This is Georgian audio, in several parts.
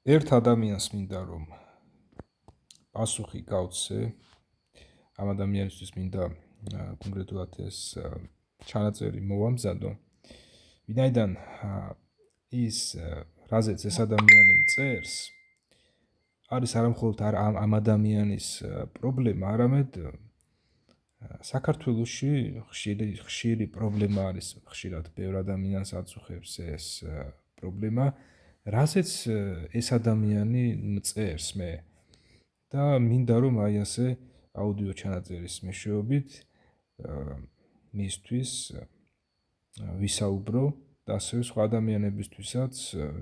ერთ ადამიანს მინდა რომ პასუხი გავცე ამ ადამიანისთვის მინდა კონკრეტულად ეს ჩანაწერი მოვამზადო ვინაიდან ის რაზეც ეს ადამიანი მწერს არის არამხოლოდ ამ ადამიანის პრობლემა არამედ საქართველოში ხშირი პრობლემა არის ხშირად ბევრ ადამიანს აწუხებს ეს პრობლემა რაზეც ეს ადამიანი მწერს მე და მინდა რომ აი ასე აუდიო ჩანაწერის მეშვეობით მისთვის ვისაუბრო და ასევე სხვა ადამიანებისთვისაც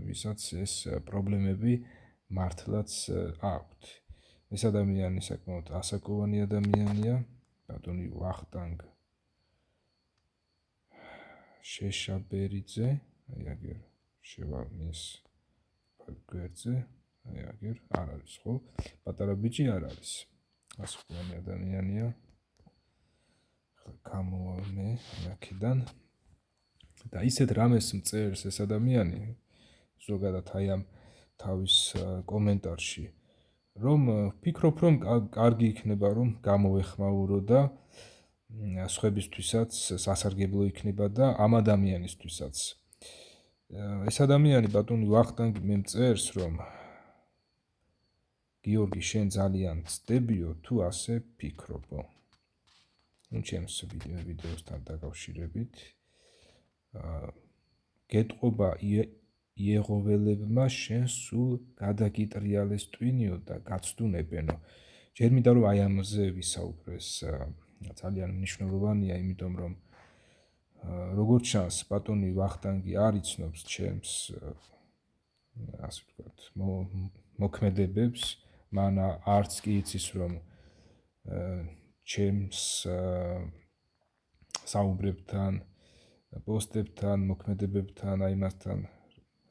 ვისაც ეს პრობლემები მართლაც აქვთ. ეს ადამიანი საკმაოდ ასაკოვანი ადამიანია, ბატონი ვახტანგ შეშაბერიძე, აი აგერ შევა მის გვერდზე, აი აგერ არ არის ხო? პატარა ბიჭი არ არის. ასაკოვანი ადამიანია. გამოვამე აქედან და ისეთ რამეს მწერს ეს ადამიანი ზოგადად აი ამ თავის კომენტარში რომ ვფიქრობ რომ კარგი იქნება რომ გამოვეხმაურო და სხვებისთვისაც სასარგებლო იქნება და ამ ადამიანისთვისაც ეს ადამიანი ბატონი ვახტანგი მე მწერს რომ გიორგი შენ ძალიან ცდებიო თუ ასე ფიქრობო ну ჩემს ვიდეოსთან დაკავშირებით გეტყობა იეღოველებმა შენ სულ გადაგიტრიალეს ტვინიო და გაცდუნებენო ჯერ მინდა რომ აი ამაზე ვისაუბრო ეს ძალიან მნიშვნელოვანია იმიტომ რომ როგორც ჩანს ბატონი ვახტანგი არ იცნობს ჩემს ასე ვთქვათ მოქმედებებს მან არც კი იცის რომ ჩემს საუბრებთან პოსტებთან მოქმედებებთან აი მასთან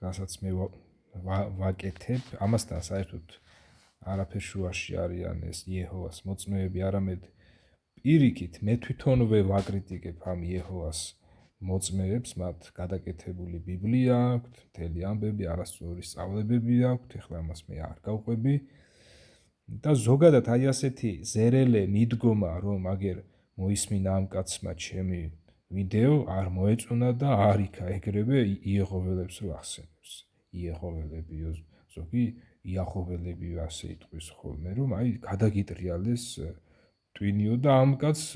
რასაც მე ვაკეთებ ამასთან საერთოდ არაფერ შუაში არიან ეს იეჰოვას მოწმეები არამედ პირიქით მე თვითონვე ვაკრიტიკებ ამ იეჰოვას მოწმეებს მათ გადაკეთებული ბიბლია აქვთ მთელი ამბები არასწორი სწავლებები აქვთ ეხლა ამას მე არ გავყვები და ზოგადად აი ასეთი ზერელე მიდგომა რომ აგერ მოისმინა ამ კაცმა ჩემი ვიდეო არ მოეწონა და არ იქა ეგრევე იეჰოველებს რო ახსენებს იეჰოველებიო ზოგი იაჰოველებიო ასე იტყვის ხოლმე რომ აი გადაგიტრიალეს ტვინიო და ამ კაცს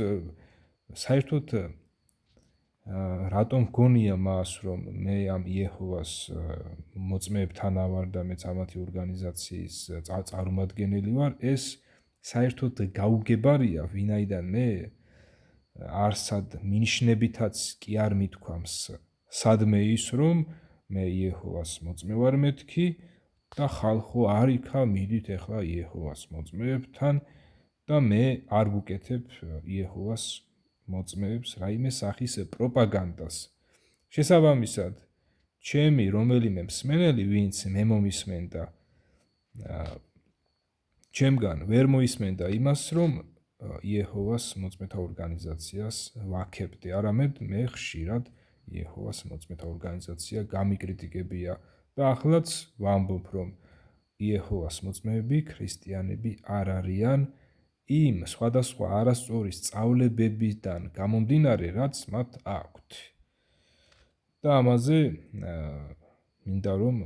საერთოდ რატომ გონია მას რომ მე ამ იეჰოვას მოწმეებთან ავარ და მეც ამათი ორგანიზაციის წარმომადგენელი ვარ ეს საერთოდ გაუგებარია ვინაიდან მე არსად მინიშნებითაც კი არ მithქვამს სადმე ის რომ მე იეჰოვას მოწმე ვარ მეთქი და ხალხო არ იქა მიდით ეხლა იეჰოვას მოწმეებთან და მე არ ვუკეთებ იეჰოვას მოწმეებს რაიმე სახის პროპაგანდას შესაბამისად ჩემი რომელიმე მსმენელი ვინც მე მომისმენდა ჩემგან ვერ მოისმენდა იმას რომ იეჰოვას მოწმეთა ორგანიზაციას ვაქებდი არამედ მე ხშირად იეჰოვას მოწმეთა ორგანიზაცია გამიკრიტიკებია და ახლაც ვამბობ რომ იეჰოვას მოწმეები ქრისტიანები არ არიან იმ სხვადასხვა არასწორი სწავლებებიდან გამომდინარე რაც მათ აქვთ და ამაზე მინდა რომ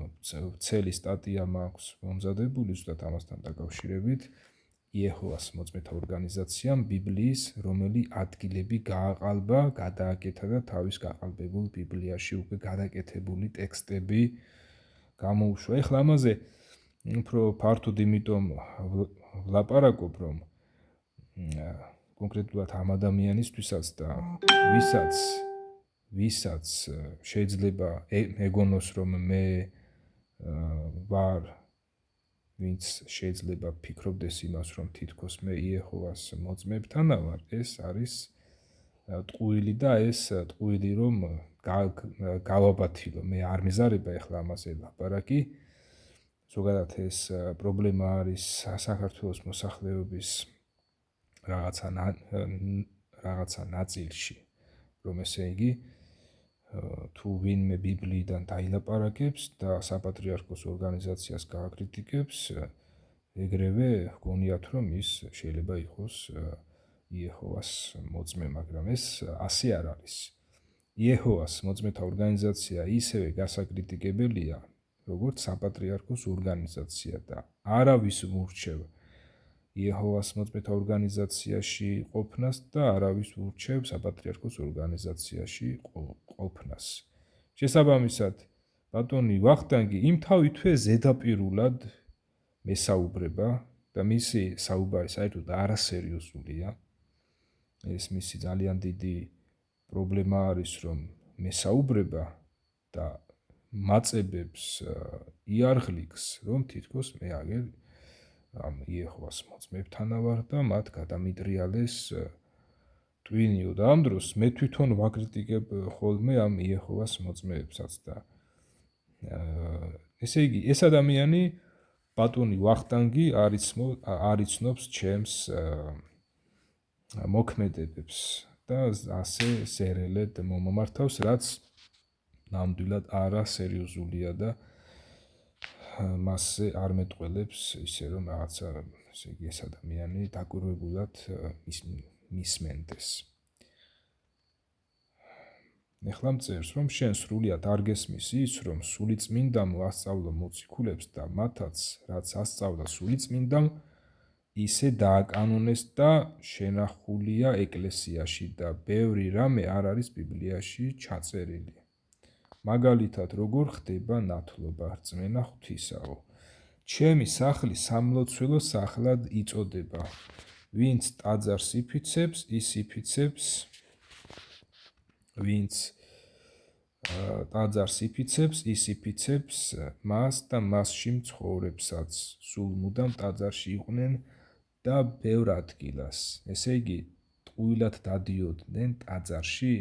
ცელი სტატია მაქვს მომზადებული ზუსტად ამასთან დაკავშირებით იეჰოვას მოწმეთა ორგანიზაციამ ბიბლიის რომელი ადგილები გააყალბა გადააკეთა და თავის გაყალბებულ ბიბლიაში უკვე გადაკეთებული ტექსტები გამოუშვა ეხლა ამაზე უფრო ფართოდ იმიტომ ვლაპარაკობ რომ კონკრეტულად ამ ადამიანისთვისაც და ვისაც შეიძლება ეგონოს რომ მე ვარ ვინც შეიძლება ფიქრობდეს იმას რომ თითქოს მე იეჰოვას მოწმეებთან ვარ ეს არის ტყუილი და ეს ტყუილი რომ გავაბათილო მე არ მეზარება ეხლა ამაზე ლაპარაკი ზოგადად ეს პრობლემა არის საქართველოს მოსახლეობის რაღაცა ნაწილში რომ ესე იგი თუ ვინმე ბიბლიიდან დაილაპარაკებს და საპატრიარქოს ორგანიზაციას გააკრიტიკებს, ეგრევე გონიათ, რომ ის შეიძლება იყოს იეჰოვას მოწმე, მაგრამ ეს ასე არ არის. იეჰოვას მოწმეთა ორგანიზაცია ისევე გასაკრიტიკებელია, როგორც საპატრიარქოს ორგანიზაცია და არავის მურჩევ იეჰოვას მოწმეთა ორგანიზაციაში ყოფნას და არავის ურჩევ საპატრიარქოს ორგანიზაციაში ყოფნას. შესაბამისად, ბატონი ვახტანგი იმთავითვე ზედაპირულად მესაუბრება და მისი საუბარი საერთოდ არასერიოზულია. ეს მისი ძალიან დიდი პრობლემა არის, რომ მესაუბრება და მაწებებს იარღლიქს, რომ თითქოს მე აგერ ამ იეჰოვას მოწმებთან ვარ და მათ გადამიტრიალეს ტვინიო და ამ დროს მე თვითონ ვაკრიტიკებ ხოლმე ამ იეჰოვას მოწმეებსაც და ესე იგი ეს ადამიანი ბატონი ვახტანგი არიცნობს ჩემს მოქმედებებს და ასე სერელედ მომმართავს, რაც ნამდვილად არასერიოზულია და მასზე არ მეტყველებს ისე რომ რაღაცა ესე იგი ეს ადამიანი დაკვირვებულად მისმენდეს. ეხლა მწერს, რომ შენ სრულიად არ გესმის ის, რომ სულიწმინდამ ასწავლა მოციქულებს და მათაც რაც ასწავლა სულიწმინდამ ისე დააკანონეს და შენახულია ეკლესიაში და ბევრი რამე არ არის ბიბლიაში ჩაწერილი. მაგალითად, როგორ ხდება ნათლობა, რწმენა ღვთისაო. ჩემი სახლი სამლოცველო სახლად იწოდება. ვინც ტაძარს იფიცებს, ის იფიცებს, ვინც ტაძარს იფიცებს, ის იფიცებს მას და მასში მცხოვრებსაც. სულ მუდამ ტაძარში იყვნენ და ბევრ ადგილას. ესე იგი, ტყუილად დადიოდნენ ტაძარში.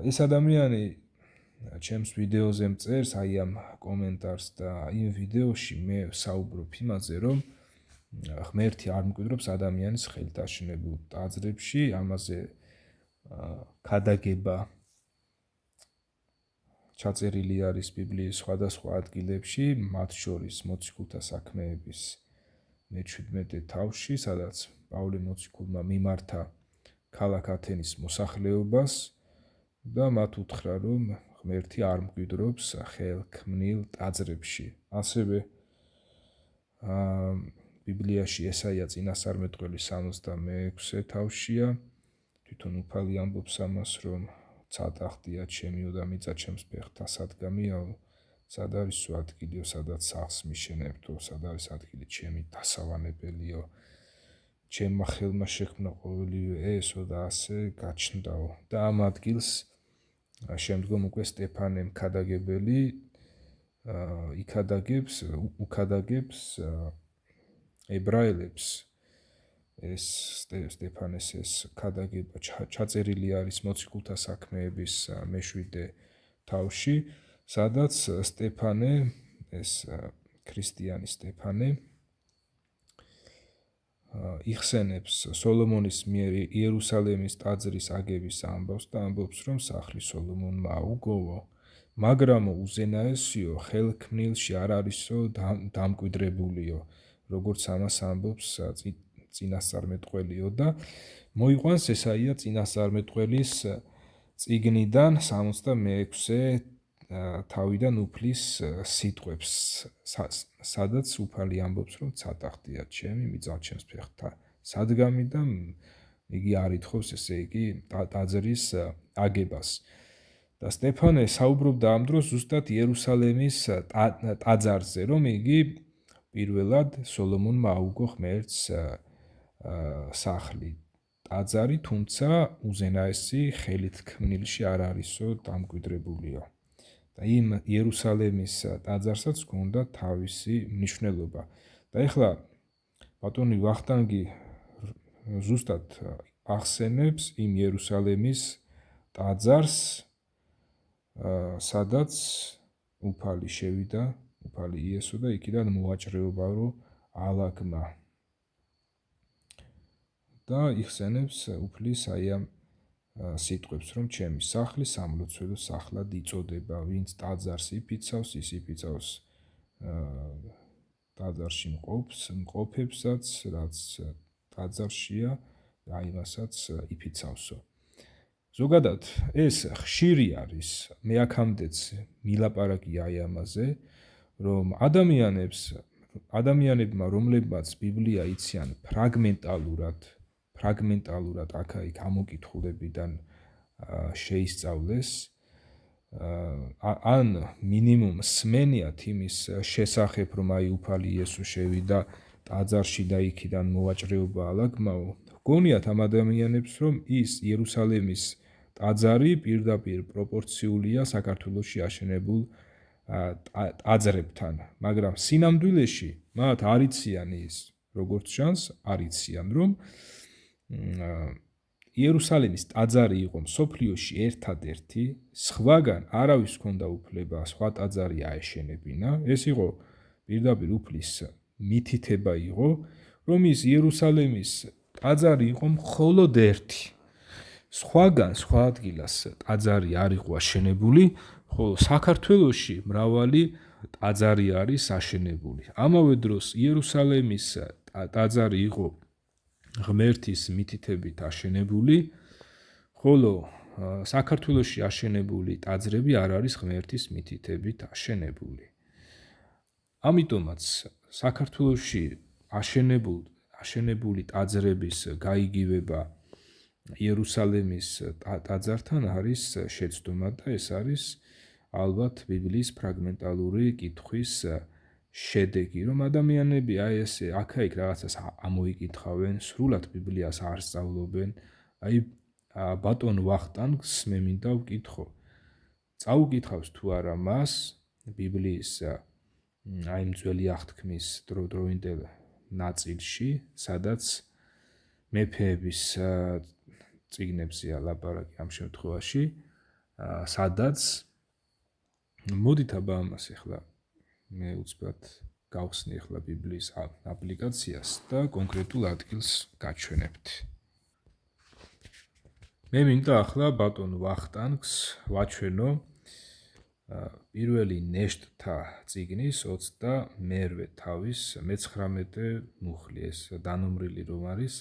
ეს ადამიანი ჩემს ვიდეოზე მწერს აი ამ კომენტარს და იმ ვიდეოში მე ვსაუბრობ იმაზე, რომ ღმერთი არ მკვიდრობს ადამიანის ხელთაშინებულ ტაძრებში, ამაზე ქადაგება ჩაწერილი არის ბიბლიის სხვადასხვა ადგილებში, მათ შორის მოციქულთა საქმეების მე-17 თავში, სადაც პავლე მოციქულმა მიმართა ქალაქ ათენის მოსახლეობას და მათ უთხრა, რომ ღმერთი არ მკვიდრობს ხელქმნილ ტაძრებში. ასევე ბიბლიაში ესაია წინასწარმეტყველი 66 თავშია, თვითონ უფალი ამბობს ამას, რომ ცატახტია ჩემიო და მიწა ჩემს ფეხთა სადგამიაო, სად არისო ადგილიო, სადაც სახლს მიშენებთო, სად არის ადგილი ჩემი დასავანებელიო, ჩემმა ხელმა შექმნა ყოველივე ესო და ასე გაჩნდაო. და ამ ადგილს შემდგომ უკვე სტეფანე მქადაგებელი უკადაგებს ებრაელებს. ეს სტეფანეს ეს ქადაგება ჩაწერილი არის მოციქულთა საქმეების მე-7 თავში, სადაც სტეფანე, ეს ქრისტიანი სტეფანე იხსენებს სოლომონის მიერ იერუსალემის ტაძრის აგების ამბავს და ამბობს, რომ სახლი სოლომონმა აუგოვო, მაგრამ უზენაესიო ხელქმნილში არ არისო დამკვიდრებულიო, როგორც ამას ამბობს წინასწარმეტყველიო და მოიყვანს ესაია წინასწარმეტყველის წიგნიდან 66 თავიდან უფლის სიტყვებს, სადაც უფალი ამბობს, რომ ცატახტია ჩემი, მიწა ჩემს ფეხთა სადგამი და იგი არ ითხოვს ესე იგი ტაძრის აგებას. და სტეფანე საუბრობდა ამ დროს ზუსტად იერუსალემის ტაძარზე, რომ იგი პირველად სოლომონმა აუგო ღმერთს სახლი, ტაძარი, თუმცა უზენაესი ხელით ქმნილში არ არისო დამკვიდრებულიო. და იმ იერუსალემის ტაძარსაც ჰქონდა თავისი მნიშვნელობა. და ეხლა ბატონი ვახტანგი ზუსტად ახსენებს იმ იერუსალემის ტაძარს, სადაც უფალი შევიდა, უფალი იესო და იქიდან მოაჭრეობარო ალაგმა. და იხსენებს უფლის აი ამ სიტყვებს, რომ ჩემი სახლი სამლოცველო სახლად იწოდება, ვინც ტაძარს იფიცავს, ის იფიცავს ტაძარში მყოფებსაც, რაც ტაძარშია, იმასაც იფიცავსო. ზოგადად ეს ხშირი არის, მე აქამდეც მილაპარაკი აი ამაზე, რომ ადამიანებმა, რომლებმაც ბიბლია იციან ფრაგმენტალურად აქა-იქ ამოკითხულებიდან შეისწავლეს, ან მინიმუმ სმენიათ იმის შესახებ, რომ აი უფალი იესო შევიდა ტაძარში და იქიდან მოვაჭრეობა ალაგმაო, გონიათ ამ ადამიანებს, რომ ის იერუსალემის ტაძარი პირდაპირ პროპორციულია საქართველოში აშენებულ ტაძრებთან, მაგრამ სინამდვილეში მათ არ იციან ის, როგორც ჩანს, არ იციან, რომ იერუსალემის ტაძარი იყო მსოფლიოში ერთადერთი, სხვაგან არავის ჰქონდა უფლება სხვა ტაძარი აეშენებინა, ეს იყო პირდაპირ უფლის მითითება იყო, რომ ის იერუსალემის ტაძარი იყო მხოლოდ ერთი. სხვაგან სხვა ადგილას ტაძარი არ იყო აშენებული, ხოლო საქართველოში მრავალი ტაძარი არის აშენებული. ამავე დროს იერუსალემის ტაძარი იყო ღმერთის მითითებით აშენებული, ხოლო საქართველოში აშენებული ტაძრები არ არის ღმერთის მითითებით აშენებული. ამიტომაც საქართველოში აშენებული ტაძრების გაიგივება იერუსალემის ტაძართან არის შეცდომა და ეს არის ალბათ ბიბლიის ფრაგმენტალური კითხვის შედეგი, რომ ადამიანები აი ესე აქა-იქ რაღაცას ამოიკითხავენ, სრულად ბიბლიას არ სწავლობენ, აი ბატონ ვახტანგს მე მინდა ვკითხო. წაუკითხავს თუ არა მას ბიბლიის აი ძველი აღთქმის დროინდელ ნაწილში, სადაც მეფეების წიგნებზეა ლაპარაკი ამ შემთხვევაში, სადაც მოდით აბა ამას ახლა მე უცბად გავხსნი ახლა ბიბლიის აპლიკაციას და კონკრეტულ ადგილს გაჩვენებთ. მე მინდა ახლა ბატონ ვახტანგს ვაჩვენო პირველი ნეშტთა წიგნის 22 თავის 19 მუხლი, ეს დანომრილი რომ არის,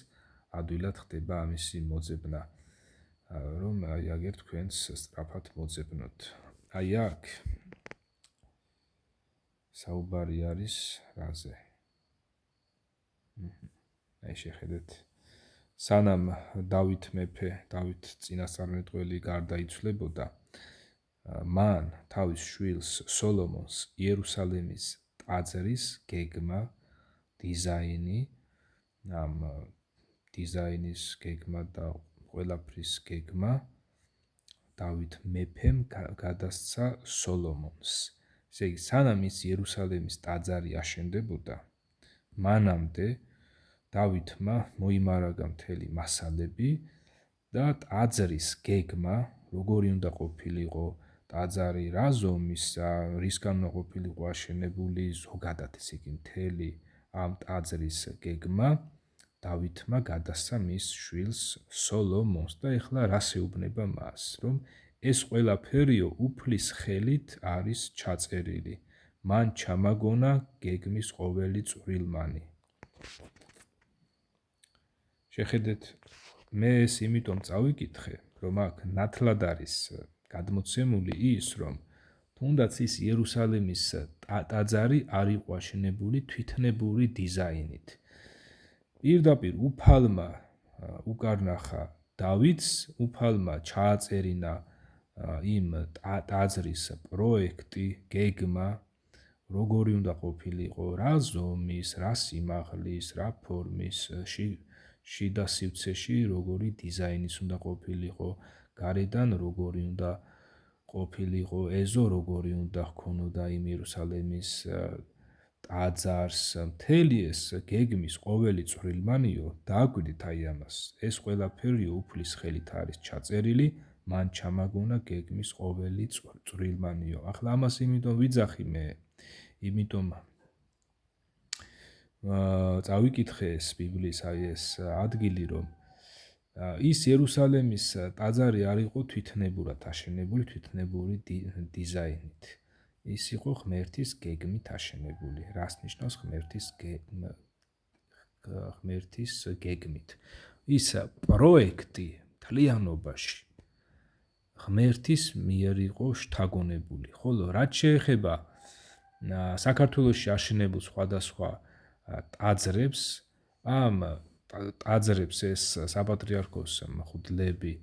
ადვილად ხდება ამისი მოძებნა, რომ აი აგერ თქვენს სწრაფად მოძებნოთ. აი აქ საუბარი არის რაზე. აი შეხედეთ, სანამ დავით მეფე, დავით წინასწარმეტყველი გარდაიცვლებოდა, მან თავის შვილს სოლომონს იერუსალემის ტაძრის გეგმა, დიზაინი, ამ დიზაინის გეგმა და ყველაფრის გეგმა დავით მეფემ გადასცა სოლომონს. ესე იგი, სანამ ის იერუსალემის ტაძარი აშენდებოდა, მანამდე დავითმა მოიმარაგა მთელი მასალები და ტაძრის გეგმა, როგორი უნდა ყოფილიყო ტაძარი, რა ზომისა, რისგან უნდა ყოფილიყო აშენებული, ზოგადად ესე იგი მთელი ამ ტაძრის გეგმა დავითმა გადასცა მის შვილს სოლომონს და ეხლა რას ეუბნება მას, რომ ეს ყველაფერიო უფლის ხელით არის ჩაწერილი. მან ჩამაგონა გეგმის ყოველი წვრილმანი. შეხედეთ, მე ეს იმიტომ წავიკითხე, რომ აქ ნათლად არის გადმოცემული ის, რომ თუნდაც ის იერუსალემის ტაძარი არ იყო აშენებული თვითნებური დიზაინით. პირდაპირ უფალმა უკარნახა დავითს, უფალმა ჩააწერინა იმ ტაძრის პროექტი, გეგმა, როგორი უნდა ყოფილიყო, რა ზომის, რა სიმაღლის, რა ფორმის, შიდა სივრცეში როგორი დიზაინის უნდა ყოფილიყო, გარედან როგორი უნდა ყოფილიყო, ეზო როგორი უნდა ჰქონოდა იმ იერუსალემის ტაძარს, მთელი ეს გეგმის ყოველი წვრილმანიო, დააკვირდით აი ამას, ეს ყველაფერი უფლის ხელით არის ჩაწერილი, მან ჩამაგონა გეგმის ყოველი წვრილმანიო. ახლა ამას იმიტომ ვიძახი მე, იმიტომ წავიკითხე ეს ბიბლიის აი ეს ადგილი, რომ ის იერუსალემის ტაძარი არ იყო თვითნებურად აშენებული, თვითნებური დიზაინით. ის იყო ღმერთის გეგმით აშენებული. რას ნიშნავს ღმერთის გეგმით? ის პროექტი მთლიანობაში ღმერთის მიერ იყო შთაგონებული. ხოლო რაც შეეხება საქართველოში აღშენებულ სხვადასხვა ტაძრებს, ამ ტაძრებს ეს საპატრიარქოს მღვდლები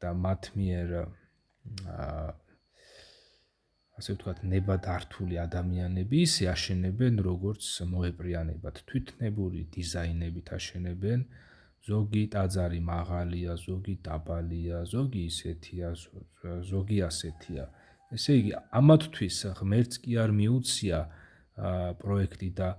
და მათ მიერ ასე ვთქვათ, ნებადართული ადამიანები ისე აშენებენ, როგორც მოეპრიანებად, თვითნებური დიზაინებით აშენებენ. ზოგი ტაძარი მაღალია, ზოგი დაბალია, ზოგი ისეთია, ზოგი ასეთია. ესე იგი, ამათთვის ღმერთს კი არ მიუცია პროექტი და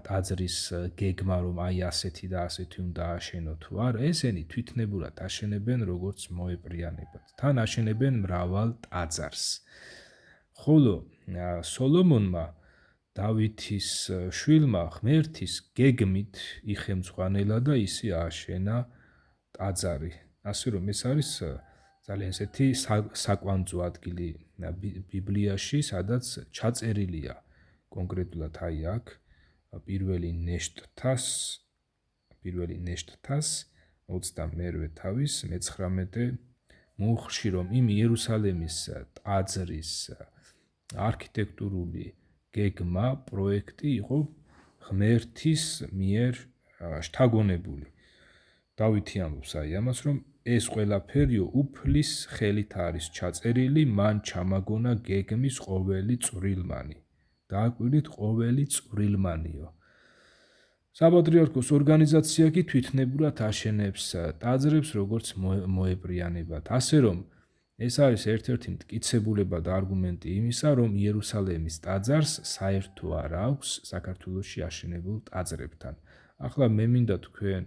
ტაძრის გეგმა, რომ აი ასეთი და ასეთი უნდა აშენო თუ არა, ესენი თვითნებურად აშენებენ, როგორც მოეპრიანებად. თან აშენებენ მრავალ ტაძარს. ხოლო სოლომონმა დავითის შვილმა ღმერთის გეგმით იხემძღვანელა და ისე ააშენა ტაძარი. ასე რომ ეს არის ძალიან ესეთი საკვანძო ადგილი ბიბლიაში, სადაც ჩაწერილია კონკრეტულად აი აქ პირველი ნეშტთას 22 თავის 19 მუხლში, რომ იმ იერუსალემის ტაძრის არქიტექტურული გეგმა, პროექტი იყო ღმერთის მიერ შთაგონებული. დავითი ამბობს აი ამას, რომ ეს ყველაფერი უფლის ხელით არის ჩაწერილი, მან ჩამაგონა გეგმის ყოველი წვრილმანი. დააკვირდით, ყოველი წვრილმანიო. საპატრიარქოს ორგანიზაცია კი თვითნებურად აშენებს ტაძრებს, როგორც მოეპრიანებად. ასე რომ ეს არის ერთ-ერთი მტკიცებულება და არგუმენტი იმისა, რომ იერუსალემის ტაძარს საერთო არ აქვს საქართველოში აშენებულ ტაძრებთან. ახლა მე მინდა თქვენ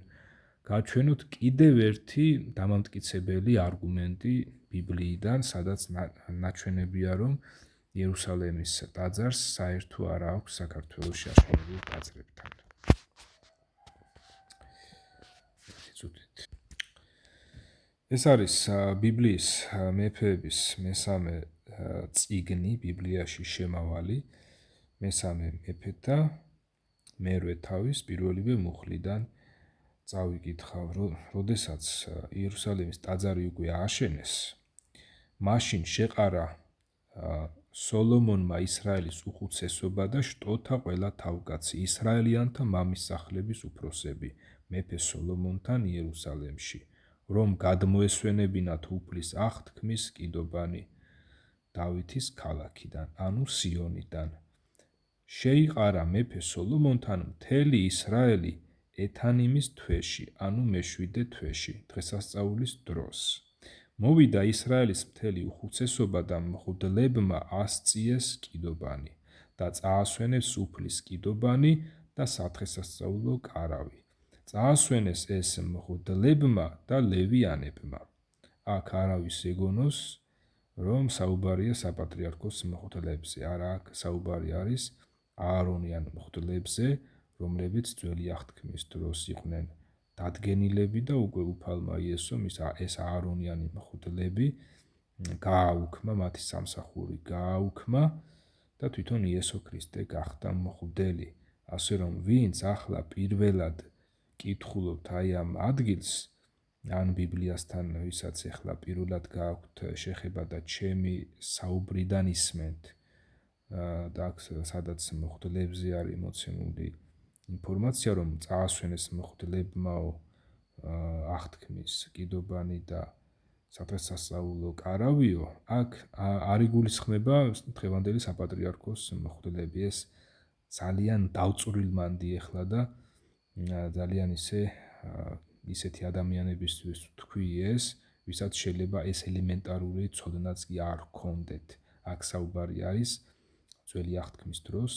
გაჩვენოთ კიდევ ერთი დამამტკიცებელი არგუმენტი ბიბლიიდან, სადაც ნაჩვენებია, რომ იერუსალემის ტაძარს საერთო არ აქვს საქართველოში აშენებულ ტაძრებთან. ეს არის ბიბლიის მეფეების მესამე წიგნი, ბიბლიაში შემავალი მესამე მეფეთა მერვე თავის პირველივე მუხლიდან წავიკითხავ, როდესაც იერუსალემის ტაძარი უკვე ააშენეს, მაშინ შეყარა სოლომონმა ისრაელის უხუცესობა და შტოთა ყველა თავკაცი, ისრაელიანთა მამისახლების უფროსები, მეფე სოლომონთან იერუსალემში, რომ გადმოესვენებინათ უფლის აღთქმის კიდობანი დავითის ქალაქიდან, ანუ სიონიდან. შეიყარა მეფე სოლომონთან მთელი ისრაელი ეთანიმის თვეში, ანუ მე-7 თვეში, დღესასწაულის დროს. მოვიდა ისრაელის მთელი უხუცესობა და მღვდლებმა ასწიეს კიდობანი და წაასვენეს უფლის კიდობანი და სადღესასწაულო კარავი. წაასვენეს ეს მღვდლებმა და ლევიანებმა. აქ არავის ეგონოს, რომ საუბარია საპატრიარქოს მღვდლებზე, არა აქ საუბარი არის აარონიან მღვდლებზე, რომლებიც ძველი აღთქმის დროს იყვნენ დადგენილები და უკვე უფალმა იესომ ეს აარონიანი მღვდლები გააუქმა, მათი სამსახური გააუქმა და თვითონ იესო ქრისტე გახდა მღვდელი. ასე რომ ვინც ახლა პირველად კითხულობთ აი ამ ადგილს, ან ბიბლიასთან, ვისაც ახლა პირველად გააქვთ შეხება და ჩემი საუბრიდან ისმენთ და აქ სადაც მღვდლებზე არის მოცემული ინფორმაცია, რომ წაასვენეს მღვდლებმაო აღთქმის კიდობანი და სადღესასწაულო კარავიო, აქ არ იგულისხმება დღევანდელი საპატრიარქოს მღვდლები. ეს ძალიან დავწვრილმანდი ახლა და ძალიან ისეთი ადამიანებისთვის თქვი ეს, ვისაც შეიძლება ეს ელემენტარული ცოდნაც კი არ ჰქონდეთ. აქ საუბარი არის ძველი აღთქმის დროს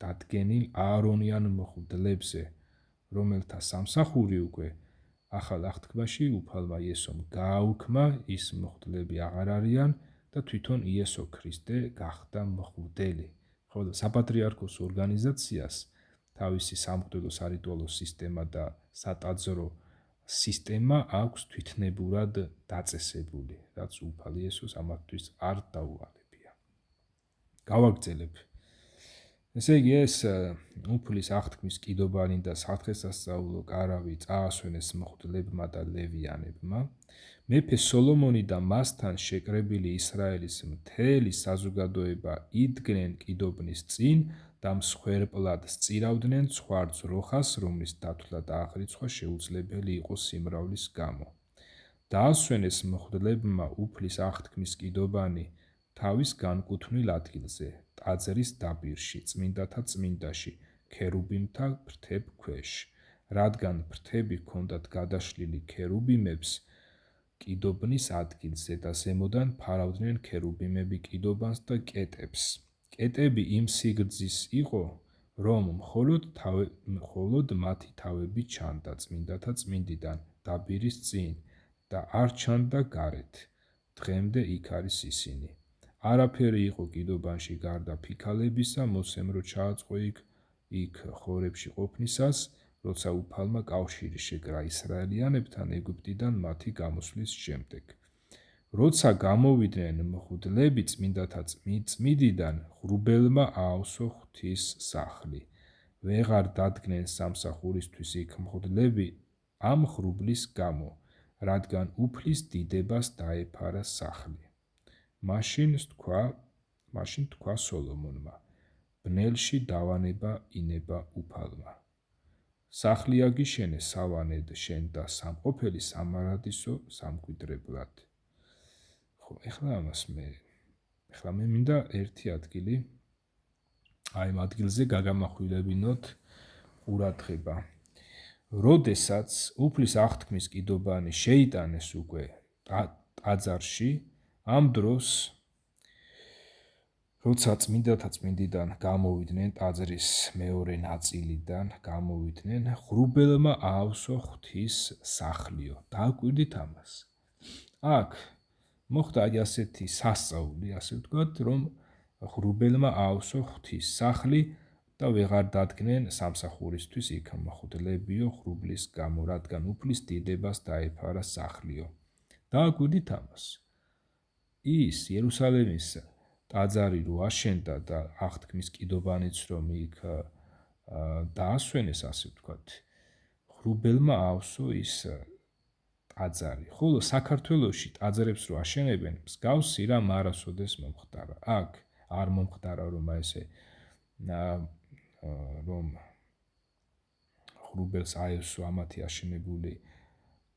დადგენილ აარონიან მღვდლებზე, რომელთა სამსახური უკვე ახალ აღთქმაში უფალმა იესომ გააუქმა, ის მღვდლები აღარ არიან და თვითონ იესო ქრისტე გახდა მღვდელი. ხოლო საპატრიარქოს ორგანიზაციას თავისი სამღვდელო სარიტუალო სისტემა და სატაძრო სისტემა აქვს თვითნებურად დაწესებული, რაც უფალი იესოს ამათთვის არ დაუვალებია. გავაგრძელებ. ესე იგი ეს უფლის აღთქმის კიდობანი და სათხესასწაულო კარავი წაასვენეს მღვდლებმა და ლევიანებმა. მეფე სოლომონი და მასთან შეკრებილი ისრაელის მთელი საზოგადოება იდგნენ კიდობნის წინ და მსხვერპლად სწირავდნენ ცხვარ ძროხას, რომლის დათვლა და აღრიცხვა შეუძლებელი იყო სიმრავლის გამო. დაასვენეს მღვდლებმა უფლის აღთქმის კიდობანი თავის განკუთვნილ ადგილზე, ტაძრის დაბირში, წმინდათა წმინდაში, ქერუბიმთა ფრთებ ქვეშ, რადგან ფრთები ჰქონდათ გადაშლილი ქერუბიმებს კიდობნის ადგილზე და ზემოდან ფარავდნენ ქერუბიმები კიდობანს და კეტებს. კეტები იმ სიგრძის იყო, რომ მხოლოდ მათი თავები ჩანდა წმინდათა წმინდიდან დაბირის წინ და არ ჩანდა გარეთ. დღემდე იქ არის ისინი. არაფერი იყო კიდობანში გარდა ფიქალებისა, მოსემ რო ჩააწყო იქ ხორებში ყოფნისას, როცა უფალმა კავშირი შეკრა ისრაელიანებთან ეგვიპტიდან მათი გამოსვლის შემდეგ. როცა გამოვიდნენ მღვდლები წმინდათა წმიდიდან, ღრუბელმა აავსო ღვთის სახლი. ვეღარ დადგნენ სამსახურისთვის იქ მღვდლები ამ ღრუბლის გამო, რადგან უფლის დიდებას დაეფარა სახლი. მაშინ თქვა სოლომონმა, ბნელში დავანება ინება უფალმა. სახლი აგიშენე სავანედ შენ და სამყოფელი სამარადისო სამკვიდრებლად. ხო, ეხლა მე მინდა ერთი ადგილი, აი ამ ადგილზე გაგამახვილებინოთ ყურადღება. როდესაც უფლის აღთქმის კიდობანი შეიტანეს უკვე ტაძარში, ამ დროს როცა წმინდათა წმინდიდან გამოვიდნენ, ტაძრის მეორე ნაწილიდან გამოვიდნენ, ღრუბელმა აავსო ღვთის სახლიო. დააკვირდით ამას. აქ მოხდა ასეთი სასწაული, ასე ვთქვათ, რომ ღრუბელმა აავსო ღვთის სახლი და ვეღარ დადგნენ სამსახურისთვის იქ მღვდლებიო ღრუბლის გამო, რადგან უფლის დიდებას დაეფარა სახლიო. დააკვირდით ამას. ის იერუსალემის ტაძარი რო აშენდა და აღთქმის კიდობანიც რომ იქ დაასვენეს, ასე ვთქვათ, ღრუბელმა აავსო ის ტაძარი. ხოლო საქართველოში ტაძრებს რო აშენებენ, მსგავსი რამ არასოდეს მომხდარა. აქ არ მომხდარა რომ ესე რომ ღრუბელს აევსო ამათი აშენებული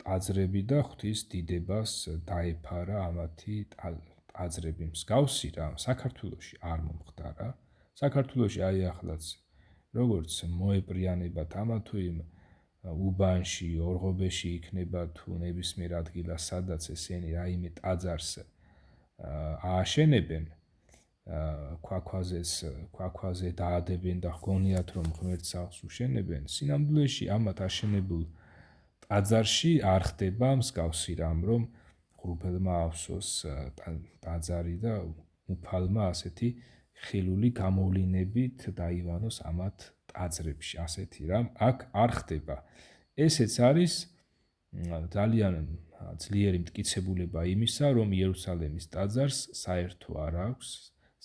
ტაძრები და ღვთის დიდებას დაეფარა ამათი ტაძრები. მსგავსი რამ საქართველოში არ მომხდარა. საქართველოში აი ახლაც როგორც მოეპრიანებათ ამა თუ იმ უბანში, ორღობეში იქნება თუ ნებისმიერ ადგილას, სადაც ესენი რაიმე ტაძარს ააშენებენ, ქვაქვაზე დაადებენ და ჰგონიათ რომ ღმერთს სახლს უშენებენ, სინამდვილეში ამათ აშენებულ ტაძარში არ ხდება მსგავსი რამ, რომ ღრუბელმა აავსოს ტაძარი და უფალმა ასეთი ხილული გამოვლინებით დაივანოს ამათ ტაძრებში. ასეთი რამ აქ არ ხდება. ესეც არის ძალიან ძლიერი მტკიცებულება იმისა, რომ იერუსალემის ტაძარს საერთო არ აქვს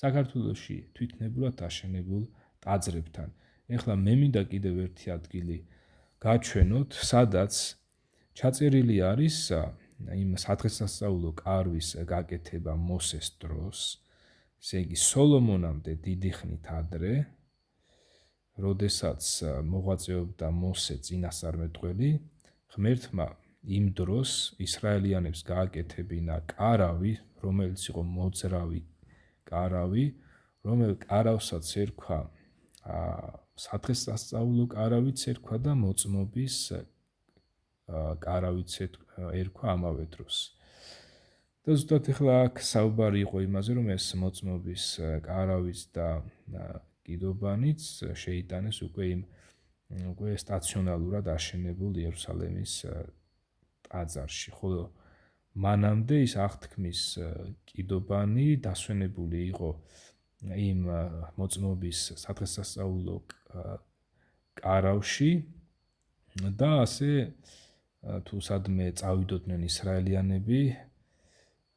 საქართველოში თვითნებურად აშენებულ ტაძრებთან. ეხლა მე მინდა კიდევ ერთი ადგილი გაჩვენოთ, სადაც ჩაწერილი არის იმ სათხესასწაულო კარვის გაკეთება მოსეს დროს, ესე იგი სოლომონამდე დიდი ხნით ადრე, როდესაც მოღვაწეობდა მოსე წინასწარმეტყველი, ღმერთმა იმ დროს ისრაელიანებს გააკეთებინა კარავი, რომელიც იყო მოძრავი კარავი, რომელ კარავსაც ერქვა სათხესასწაულო კარავიც ერქვა და მოწმობის კარავიც ერქვა ამავე დროს. და ზუსტად ეხლა აქ საუბარი იყო იმაზე, რომ ეს მოწმობის კარავიც და კიდობანიც შეიტანეს უკვე სტაციონალურად აშენებულ იერუსალემის ტაძარში, ხოლო მანამდე ის აღთქმის კიდობანი დასვენებული იყო იმ მოწმობის სათხესასწაულო კარავში და ასე თუ სადმე წავიდოდნენ ისრაელიანები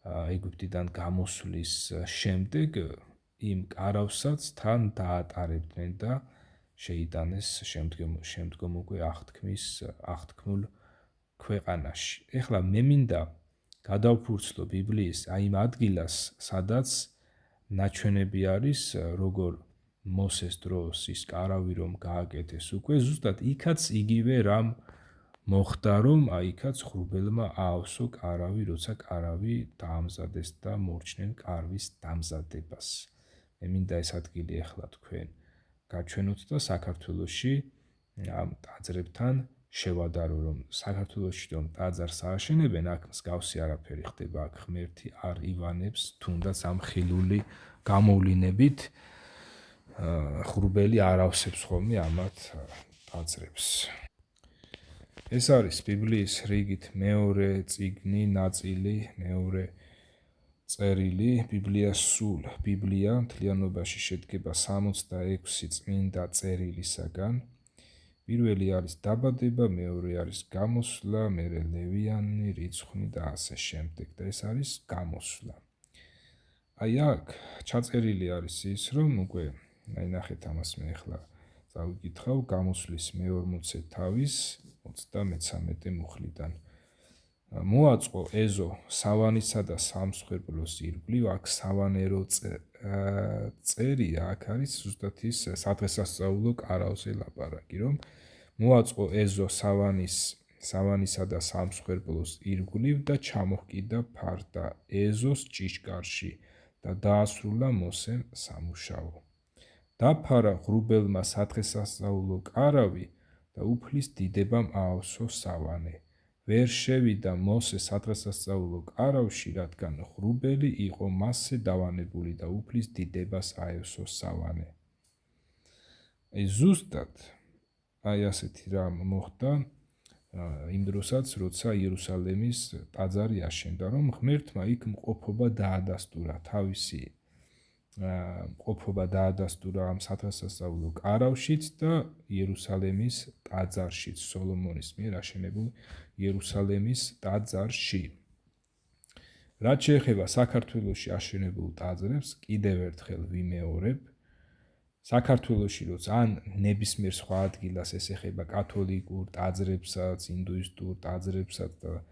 ეგვიპტიდან გამოსვლის შემდეგ იმ კარავსაც თან დაატარებდნენ და შეიტანეს შემდგომ უკვე აღთქმულ ქვეყანაში. ეხლა მე მინდა გადავფურცლო ბიბლიის აი იმ ადგილას, სადაც ნაჩვენები არის, როგორ მოსეს დროს ის კარავი რომ გააკეთეს უკვე ზუსტად იქაც იგივე რამ მოხდა, რომ იქაც ხრუბელმა აავსო კარავი, როცა კარავი დაამზადეს და მორჩნენ კარვის დამზადებას. მე მინდა ეს ადგილი ახლა თქვენ გაჩვენოთ და საქართველოში ამ ტაძრებთან შევადარო, რომ საქართველოში რომ ტაძარს ააშენებენ, აქ მსგავსი არაფერი ხდება, აქ ღმერთი არ ივანებს თუნდაც ამ ხილული გამოვლინებით ხრუბელი არ ავსებს ხოლმე ამათ ტაძრებს. ეს არის ბიბლიის რიგით მეორე წიგნი, ნაწილი, მეორე წერილი, ბიბლიას სულ. ბიბლია მთლიანობაში შედგება 66 წმინდა წერილისაგან. პირველი არის დაბადება, მეორე არის გამოსვლა, მერე ლევიანი, რიცხვი და ასე შემდეგ. და ეს არის გამოსვლა. აი აქ ჩაწერილი არის ის, რომ უკვე აი ნახეთ ამას მე ახლა წავიკითხავ გამოსვლის მე-40 თავის 33 მუხლიდან. მოაწყო ეზო სავანისა და სამსხვერპლოს ირგვლივ, აქ სავანერო წერია, აქ არის ზუსტად ის სადღესასწაულო კარავზე ლაპარაკი, რომ მოაწყო ეზო სავანისა და სამსხვერპლოს ირგვლივ და ჩამოჰკიდა ფარდა ეზოს ჭიშკარში და დაასრულა მოსემ სამუშაო. დაფარა ღრუბელმა სადღესასწაულო კარავი და უფლის დიდებამ აავსო სავანე. ვერ შევიდა მოსე სადღესასწაულო კარავში, რადგან ღრუბელი იყო მასზე დავანებული და უფლის დიდებას აევსო სავანე. ზუსტად აი ასეთი რამ მოხდა იმ დროსაც, როცა იერუსალემის ტაძარი აშენდა, რომ ღმერთმა იქ მყოფობა დაადასტურა, თავისი მყოფობა დაადასტურა ამ სადღესასწაულო კარავშიც და იერუსალემის ტაძარშიც, სოლომონის მიერ აშენებულ იერუსალემის ტაძარში. რაც შეეხება საქართველოში აშენებულ ტაძრებს, კიდევ ერთხელ ვიმეორებ, საქართველოში როცა ან ნებისმიერ სხვა ადგილას ეს ეხება კათოლიკურ ტაძრებსაც, ინდუისტურ ტაძრებსაც და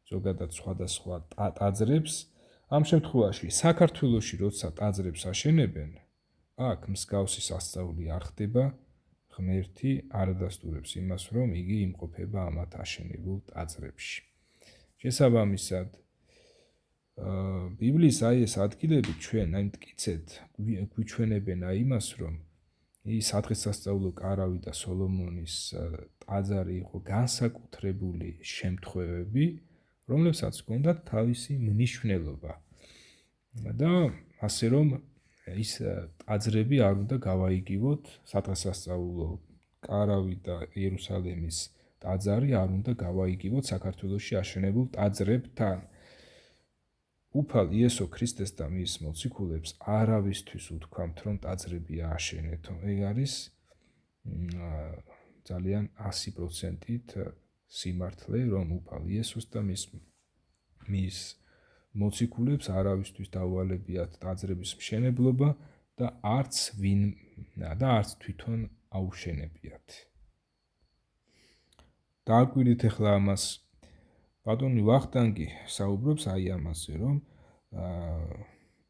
ზოგადად სხვადასხვა ტაძრებს, ამ შემთხვევაში საქართველოში როცა ტაძრებს აშენებენ, აქ მსგავსი სასწაული არ ხდება, ღმერთი არ ადასტურებს იმას, რომ იგი იმყოფება ამათ აშენებულ ტაძრებში. შესაბამისად, ბიბლიის აი ეს ადგილები ჩვენ აი მტკიცედ გვიჩვენებენ აი იმას, რომ ის სადღესასწაულო კარავი და სოლომონის ტაძარი იყო განსაკუთრებული შემთხვევები, რომლებსაც ჰქონდათ თავისი მნიშვნელობა. და ასე რომ ის ტაძრები არ უნდა გავაიგივოთ, სადღესასწაულო კარავი და იერუსალემის ტაძარი არ უნდა გავაიგივოთ საქართველოში აშენებულ ტაძრებთან. უფალ იესო ქრისტეს და მის მოციქულებს არავისთვის უთქვამთ, რომ ტაძრები ააშენეთ. ეგ არის ძალიან 100%-ით სიმართლე, რომ უფალ იესოს და მის მოციქულებს არავისთვის დაუალებიათ ტაძრების მშენებლობა და არც თვითონ აუშენებიათ. დააკვირდით ახლა ამას. ბატონი ვახტანგი საუბრობს აი ამაზე, რომ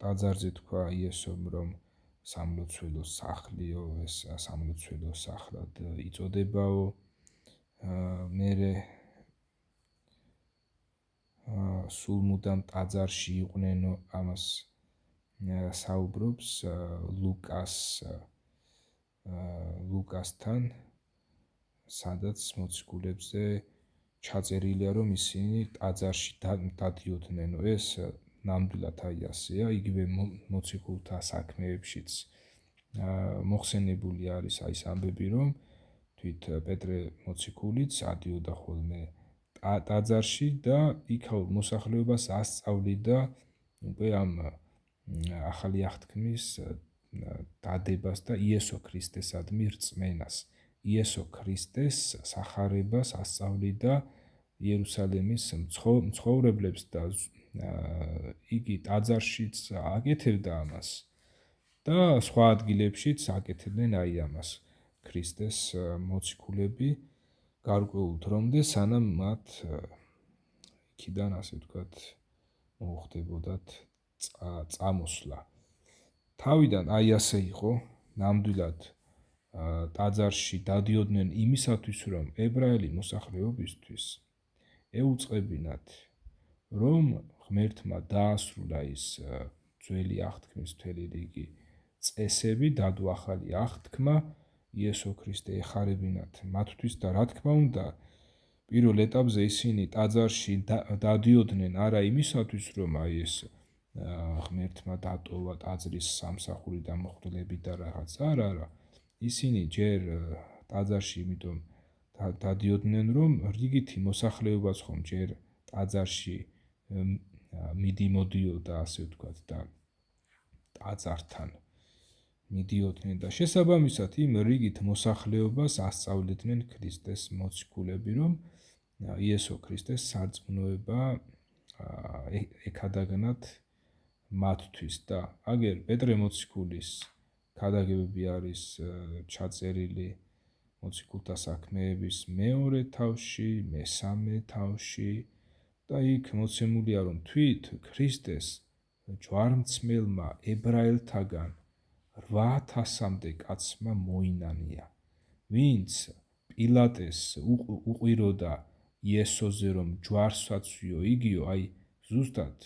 ტაძარზე თქვა იესომ, რომ სამლოცველო სახლიო, ეს სამლოცველო სახლად იწოდებაო. მერე სულ მუდამ ტაძარში იყვნენო, ამას საუბრობს ლუკასთან, სადაც მოციქულებზე ჩაწერილია, რომ ისინი ტაძარში დადიოდნენ. ეს ნამდვილად აი ასეა, იგივე მოციქულთა საქმეებშიც მოხსენებული არის აი ეს ამბები, რომ თვით პეტრე მოციქულიც ადიოდა ხოლმე ტაძარში და იქაურ მოსახლეობას ასწავლიდა უკვე ამ ახალი აღთქმის დადებას და იესო ქრისტესადმი რწმენას. იესო ქრისტეს სახარებას ასწავლიდა იერუსალიმის მცხოვრებლებს და იგი ტაძარშიც აკეთებდა ამას და სხვა ადგილებშიც აკეთებდნენ აი ამას. ქრისტეს მოციქულები გარკვეულ დრომდე სანამ მათ იქიდან ასე ვთქვათ მოუხდებოდათ წამოსვლა. თავიდან აი ასე იყო, ნამდვილად ტაძარში დადიოდნენ იმისათვის, რომ ებრაელი მოსახლეობისთვის ეუწყებინათ, რომ ღმერთმა დაასრულა ის ძველი აღთქმის მთელი რიგი წესები, დადო ახალი აღთქმა, იესო ქრისტე ეხარებინათ მათთვის და რა თქმა უნდა, პირველ ეტაპზე ისინი ტაძარში დადიოდნენ არა იმისათვის, რომ აი ეს ღმერთმა დატოვა ტაძრის სამსახური და მოხდლები და რაღაც, არა, ისინი ჯერ ტაძარში იმიტომ დადიოდნენ, რომ რიგითი მოსახლეობაც ხომ ჯერ ტაძარში მიდიმოდიოდა, ასე ვთქვათ, და ტაძართან მიდიოდნენ და შესაბამისად იმ რიგით მოსახლეობას ასწავლიდნენ ქრისტეს მოციქულები, რომ იესო ქრისტეს სარწმუნოება ეკადაგნათ მათთვის და აგერ პეტრე მოციქულის ქადაგებები არის ჩაწერილი მოციქულთა საქმეების მეორე თავში, მესამე თავში და იქ მოცემულია, რომ თვით ქრისტეს ჯვარმცმელმა ებრაელთაგან 8,000-მდე კაცმა მოინანია, ვინც პილატეს უყვიროდა იესოზე, რომ ჯვარს აცვიო იგიო, აი ზუსტად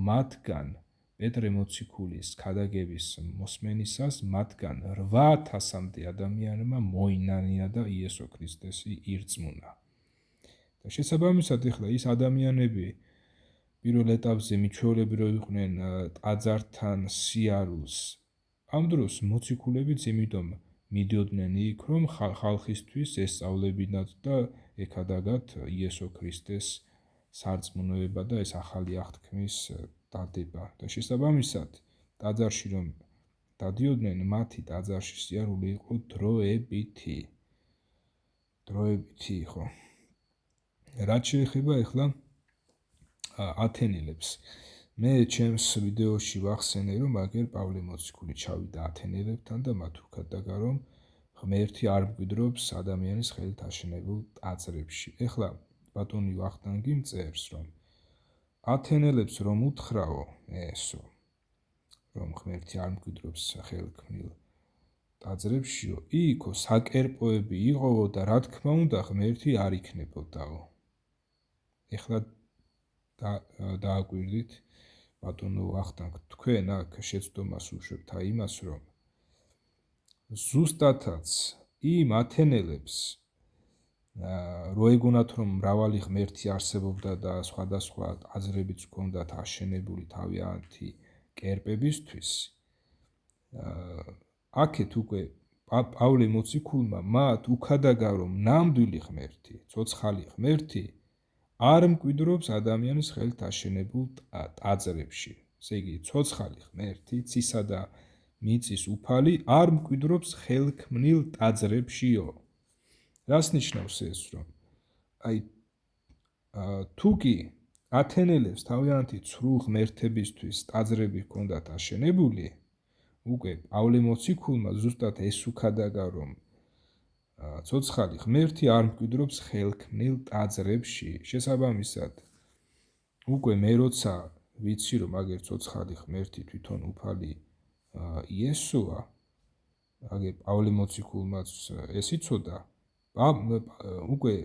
მათგან პეტრე მოციქულის ქადაგების მოსმენისას მათგან 8,000-მდე ადამიანმა მოინანია და იესო ქრისტეს ირწმუნა. და შესაბამისად ეხლა ის ადამიანები პირველ ეტაპზე მიჩვეულები რო იყვნენ ტაძართან სიარულს, ამ დროს მოციქულებიც იმიტომ მიდიოდნენ იქ, რომ ხალხისთვის ესწავლებინათ და ეკადაგათ იესო ქრისტეს სარწმუნოება და ეს ახალი აღთქმის დადება. და შესაბამისად ტაძარში რომ დადიოდნენ, მათი ტაძარში სიარული იყო დროებითი იყო. რაც შეეხება ეხლა ათენელებს, მე ჩემს ვიდეოში ვახსენე, რომ აგერ პავლე მოციქული ჩავიდა ათენელებთან და მათ უქადაგა, რომ ღმერთი არ მკვიდრობს ადამიანის ხელით აშენებულ ტაძრებში. ეხლა ბატონი ვახტანგი მწერს, რომ ათენელებს რომ უთხრაო ესო, რომ ღმერთი არ მკვიდრობს ხელქმნილ ტაძრებშიო, იქო საკერპოები იყოვო და რა თქმა უნდა ღმერთი არ იქნებოდაო. ეხლა დააკვირდით ბატონო ვახტანგ, თქვენ აქ შეცდომას უშვებთ იმას, რომ ზუსტადაც იმ ათენელებს რო ეგონათ, რომ მრავალი ღმერთი არსებობდა და სხვადასხვა ტაძრებიც ჰქონდათ აშენებული თავიანთი კერპებისთვის, აქეთ უკვე პავლე მოციქულმა მათ უქადაგა, რომ ნამდვილი ღმერთი, ცოცხალი ღმერთი არ მკვიდრობს ადამიანის ხელით აშენებულ ტაძრებში. ესე იგი, ცოცხალი ღმერთი, ცისა და მიწის უფალი არ მკვიდრობს ხელქმნილ ტაძრებშიო. რას ნიშნავს ეს, რომ აი თუ კი ათენელებს თავიანთი ცრუ ღმერთებისთვის ტაძრები ჰქონდათ აშენებული, უკვე პავლე მოციქულმა ზუსტად ეს უქადაგა, რომ ცოცხალი ღმერთი არ მკვიდრობს ხელქმნილ ტაძრებში. შესაბამისად, უკვე მე როცა ვიცი, რომ აგერ ცოცხალი ღმერთი თვითონ უფალი იესოა, აგერ პავლე მოციქულმაც ეს იცოდა, უკვე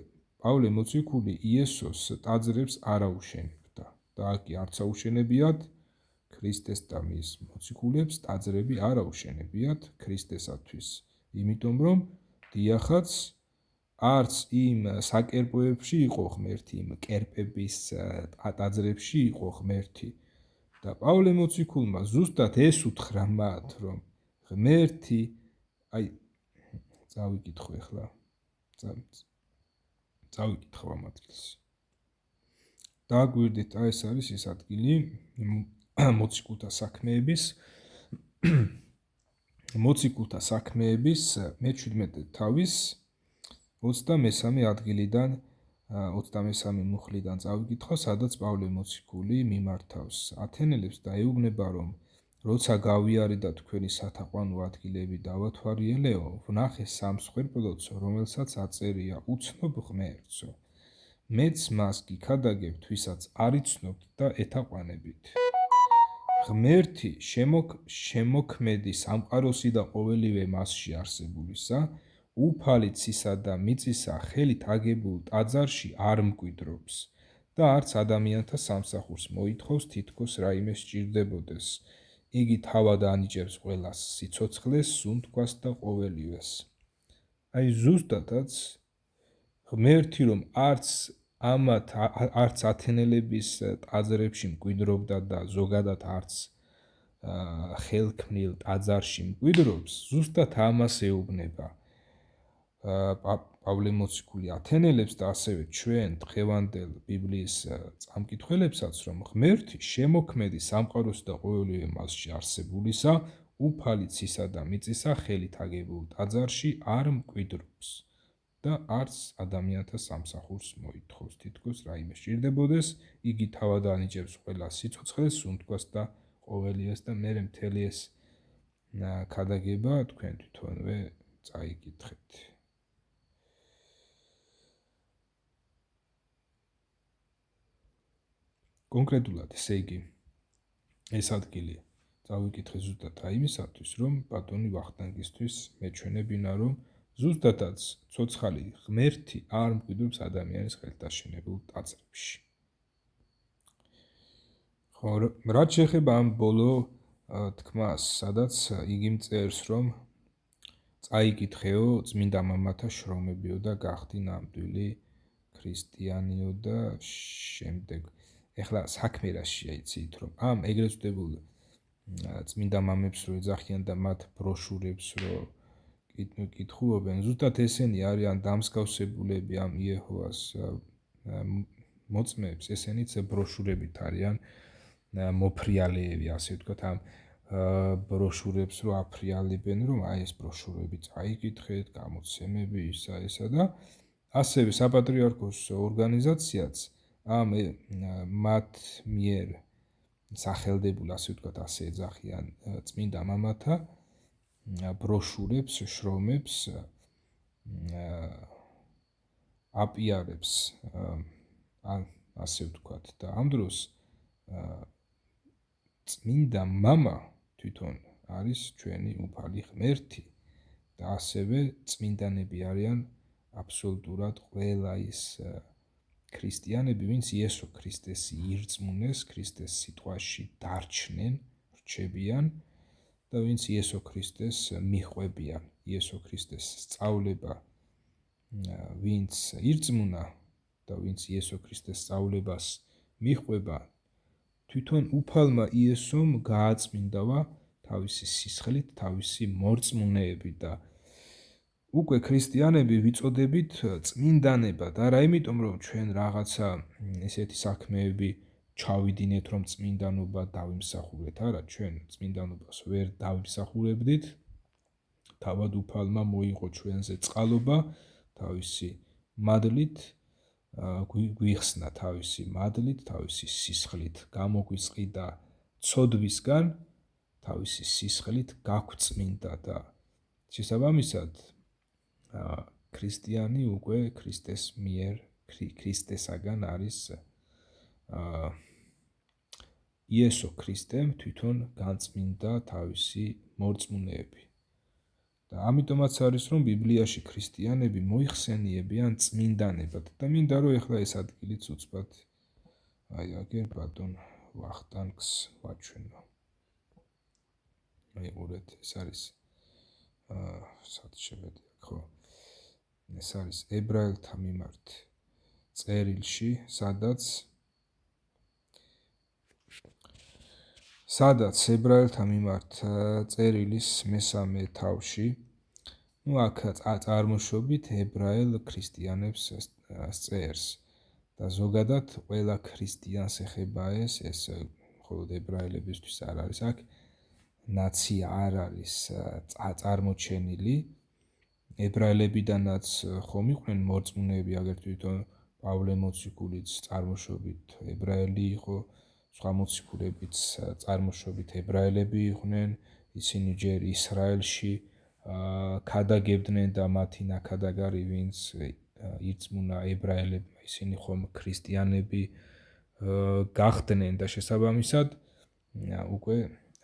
პავლე მოციქული იესოს ტაძრებს არ აუშენებდა და კი არც აუშენებიათ ქრისტეს და მის მოციქულებს ტაძრები არ აუშენებიათ ქრისტესათვის, იმიტომ რომ დიახაც არც იმ საკერპოებში იყო ღმერთი, იმ კერპების ტაძრებში იყო ღმერთი და პავლე მოციქულმა ზუსტად ეს უთხრა მათ, რომ ღმერთი, აი წავიკითხო ეხლა, წავიკითხო ამ ადგილს. დააკვირდით, აი ეს არის ის ადგილი მოციქულთა საქმეების მე-17 თავის 23 ადგილიდან 23 მუხლიდან წავიკითხო, სადაც პავლე მოციქული მიმართავს ათენელებს და ეუბნება, რომ როცა გავიარე და თქვენი სათაყვანო ადგილები დავათვალიერეო, ვნახე სამსხვერპლოც, რომელსაც აწერია უცნობ ღმერთსო. მეც მას გიქადაგებთ, ვისაც არ იცნობთ და ეთაყვანებით. ღმერთი შემოქმედი სამყაროსი და ყოველივე მასში არსებულისა, უფალი ცისა და მიწისა ხელით აგებულ ტაძარში არ მკვიდრობს და არც ადამიანთა სამსახურს მოითხოვს თითქოს რაიმე სჭირდებოდეს. იგი თავად ანიჭებს ყველას სიცოცხლეს, სუნთქვას და ყოველივეს. აი ზუსტადაც ღმერთი რომ არც ათენელების ტაძრებში მკვიდრობდა და ზოგადად არც ხელქმნილ ტაძარში მკვიდრობს, ზუსტად ამას ეუბნება პავლე მოციქული ათენელებს და ასევე ჩვენ დღევანდელ ბიბლიის წამკითხველებსაც, რომ ღმერთი შემოქმედი სამყაროს და ყოველივე მასში არსებულისა, უფალი ცისა და მიწისა ხელით აგებულ ტაძარში არ მკვიდრობს და არც ადამიანთა სამსახურს მოითხოვს თითქოს რაიმე სჭირდებოდეს. იგი თავად ანიჭებს ყველა სიცოცხლეს, სუნთქვას და ყოველივეს და მე მთელი ეს ქადაგება თქვენ თვითონვე წაიკითხეთ. კონკრეტულად ესე იგი ეს ადგილი წავიკითხე ზუსტად აიმისათვის, რომ ბატონი ვახტანგისთვის მეჩვენებინა, რომ ზუსტადაც ცოცხალი ღმერთი არ მკვიდრობს ადამიანის ხელით აშენებულ ტაძრებში. რაც შეეხება ამ ბოლო თქმას, სადაც იგი მწერს, რომ წაიკითხეო წმინდა მამათა შრომებიო და გახდი ნამდვილი ქრისტიანიო და შემდეგ. ეხლა საქმე რაშია იცით, რომ ამ ეგრეთ წოდებულ წმინდა მამებს რო ეძახიან და მათ ბროშურებს რო კითხულობენ, ზუსტად ესენი არიან დამსგავსებულები ამ იეჰოვას მოწმეებს, ესენიც ბროშურებით არიან მოფრიალეები, ასე ვთქვათ, ამ ბროშურებს რო აფრიალებენ, რომ აი ეს ბროშურები წაიკითხეთ, გამოცემები, ისა და ასევე საპატრიარქოს ორგანიზაციაც ამ მათ მიერ სახელდებულ, ასე ვთქვათ, ასე ეძახიან წმინდა მამათა ბროშურებს, შრომებს აპიარებს, ასე ვთქვათ, და ამ დროს წმინდა მამა თვითონ არის ჩვენი უფალი ღმერთი და ასევე წმინდანები არიან აბსოლუტურად ყველა ის ქრისტიანები, ვინც იესო ქრისტეს ირწმუნეს, ქრისტეს სიტყვაში დარჩნენ, რჩებიან და ვინც იესო ქრისტეს მიჰყვებიან, იესო ქრისტეს სწავლება, ვინც ირწმუნა და ვინც იესო ქრისტეს სწავლებას მიჰყვება, თვითონ უფალმა იესომ გააწმინდავა თავისი სისხლით, თავისი მორწმუნეები და უკვე ქრისტიანები ვიწოდებით წმინდანებად, არა იმიტომ, რომ ჩვენ რაღაცა ესეთი საქმეები ჩავიდინეთ, რომ წმინდანობა დავიმსახურეთ, არა, ჩვენ წმინდანობას ვერ დავიმსახურებდით, თავად უფალმა მოიღო ჩვენზე წყალობა, თავისი მადლით, გვიხსნა თავისი მადლით, თავისი სისხლით, გამოგვისყიდა ცოდვისგან, თავისი სისხლით გაგვწმინდა და შესაბამისად ქრისტიანი უკვე ქრისტეს მიერ, ქრისტესაგან არის იესო ქრისტემ თვითონ განწმინდა თავისი მორწმუნეები. და ამიტომაც არის, რომ ბიბლიაში ქრისტიანები მოიხსენიებიან წმინდანებად და მინდა რომ ეხლა ეს ადგილიც უცბად აი აგერ ბატონ ვახტანგს ვაჩვენო. მეყურეთ, ეს არის სად შევედი, ხო? ეს არის ებრაელთა მიმართ წერილში, სადაც ებრაელთა მიმართ წერილის მესამე თავში, აქ წარმოშობით ებრაელ ქრისტიანებს წერს და ზოგადად ყველა ქრისტიანს ეხება ეს მხოლოდ ებრაელებისთვის არ არის აქ ნაცია არ არის წარმოჩენილი. ებრაელებიდანაც ხომ იყვნენ მორწმუნეები, აგერ თვითონ პავლე მოციქულიც წარმოშობით ებრაელი იყო, სხვა მოციქულებიც წარმოშობით ებრაელები იყვნენ, ისინი ჯერ ისრაელში ქადაგებდნენ და მათი ნაქადაგარი ვინც ირწმუნა ებრაელებმა, ისინი ხომ ქრისტიანები გახდნენ და შესაბამისად უკვე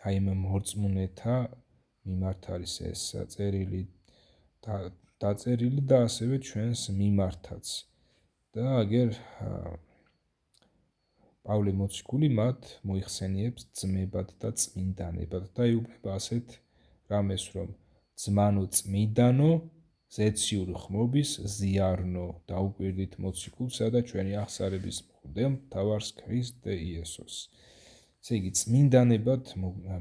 აი იმ მორწმუნეთა მიმართ არის ეს წერილი დაწერილი და ასევე ჩვენს მიმართაც. და აგერ პავლე მოციქული მათ მოიხსენიებს ძმებად და წმინდანებად და იუბნება ასეთ რამეს, რომ ძმანო წმინდანო, ზეციური ხმობის ზიარნო, დაუკვირდით მოციქულსა და ჩვენი აღსარების მღვდელ მთავარს ქრისტე იესოს. ესე იგი, წმინდანებად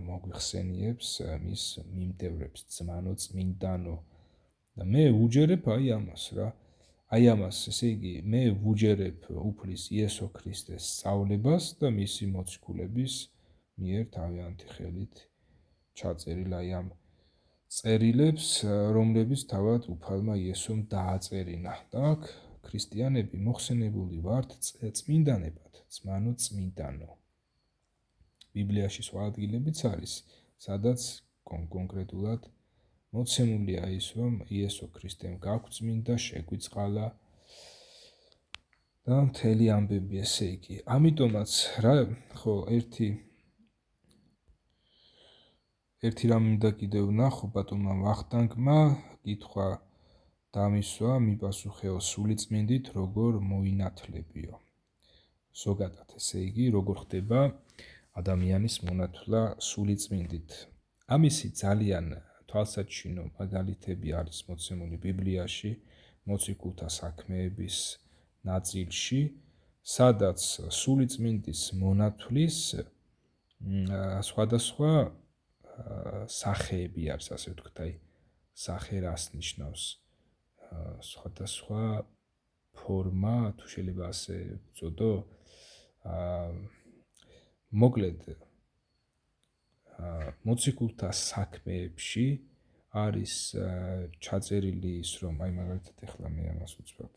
მოგვიხსენიებს მის მიმდევრებს, ძმანო წმინდანო. და მე ვუჯერებ აი ამას რა. აი ამას, ესე იგი, მე ვუჯერებ უფლის იესო ქრისტეს სწავლებას და მისი მოციქულების მიერ თავიანთი ხელით ჩაწერილ აი ამ წერილებს, რომლებიც თავად უფალმა იესომ დააწერინა. და აქ ქრისტიანები მოხსენებული ვართ წმინდანებად, ძმანო წმინდანო. ბიბლიაში სხვა ადგილებიც არის, სადაც კონკრეტულად მოცემულია ის, რომ იესო ქრისტემ გაგვწმინდა, შეგვიწყალა და მთელი ამბები ესე იგი. ამიტომაც რა, ხო, ერთი რამ მინდა კიდევ ვნახო, ბატონმა ვახტანგმა კითხვა დამისვა, მიპასუხეო სულიწმინდით როგორ მოინათლებიო. ზოგადად ესე იგი, როგორ ხდება ადამიანის მონათვლა სულიწმინდით. ამისი ძალიან თვალსაჩინო მაგალითები არის მოცემული ბიბლიაში, მოციქულთა საქმეების ნაწილში, სადაც სულიწმინდის მონათვლის სხვადასხვა სახეები არის, ასე ვთქვით, აი სახე რას ნიშნავს? სხვადასხვა ფორმა, თუ შეიძლება ასე ვწოდო, მოკლედ მოციქულთა საქმეებში არის ჩაწერილი ის, რომ აი მაგალითად ეხლა მე ამას უცბად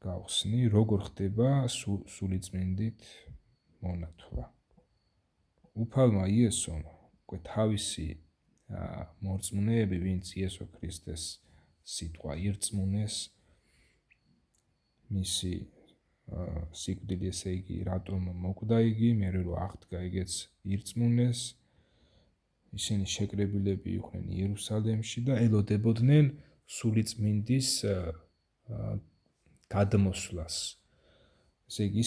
გავხსნი, როგორ ხდება სულიწმინდით მონათვლა. უფალმა იესომ უკვე თავისი მორწმუნეები, ვინც იესო ქრისტეს სიტყვა ირწმუნეს, მისი სიკვდილი, ესე იგი, რატომ მოკვდა იგი, მერე რომ აღდგა ეგეც ირწმუნეს, ისინი შეკრებილები იყვნენ იერუსალემში და ელოდებოდნენ სულიწმინდის გადმოსვლას. ესე იგი,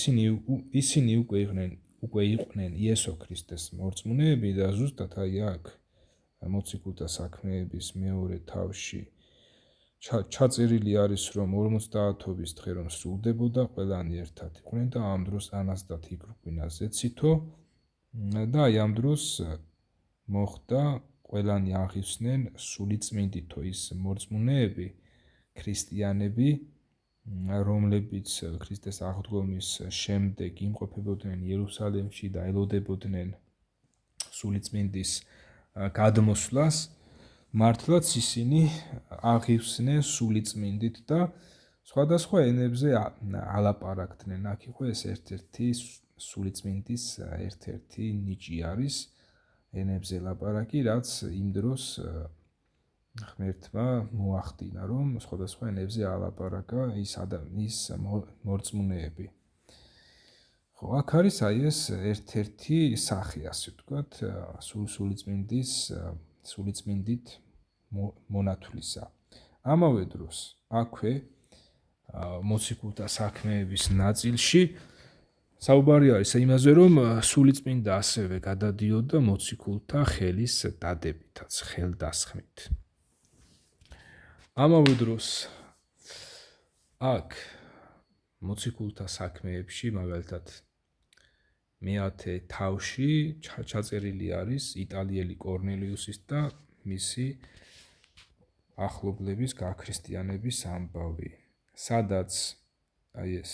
ისინი უკვე იყვნენ იესო ქრისტეს მორწმუნეები და ზუსტად აი აქ მოციქულთა საქმეების მეორე თავში ჩაწერილი არის, რომ 50-ობის დღე რომ სრულდებოდა, ყველანი ერთად იყვნენ და ამ დროს ანასტათ იგრუკვინა ზეცითო და აი ამ დროს მოხდა ყველანი აღივსნენ სულიწმინდითო ის მორწმუნეები, ქრისტიანები, რომლებიც ქრისტეს აღდგომის შემდეგ იმყოფებოდნენ იერუსალემში და ელოდებოდნენ სულიწმინდის გადმოსვლას, მართლაც ისინი აღივსნენ სულიწმინდით და სხვადასხვა ენებზე ალაპარაკდნენ. აქ იყო ეს ერთ-ერთი სულიწმინდის ერთ-ერთი ნიჭი არის ენებზე ლაპარაკი, რაც იმ დროს ღმერთმა მოახდინა, რომ სხვადასხვა ენებზე ალაპარაკა ის მორწმუნეები. ხო, აქ არის აი ეს ერთ-ერთი სახე, ასე ვთქვათ, სულიწმინდით მონათვლისა. ამავე დროს აქვე მოციქულთა საქმეების ნაწილში საუბარი არის იმაზე, რომ სულიწმინდა ასევე გადადიოდა მოციქულთა ხელის დადებითაც, ხელდასხმით. ამავე დროს აქ მოციქულთა საქმეებში, მაგალითად, მე-10 თავში ჩაწერილი არის იტალიელი კორნელიუსის და მისი ახლობლების გაქრისტიანების ამბავი, სადაც აი ეს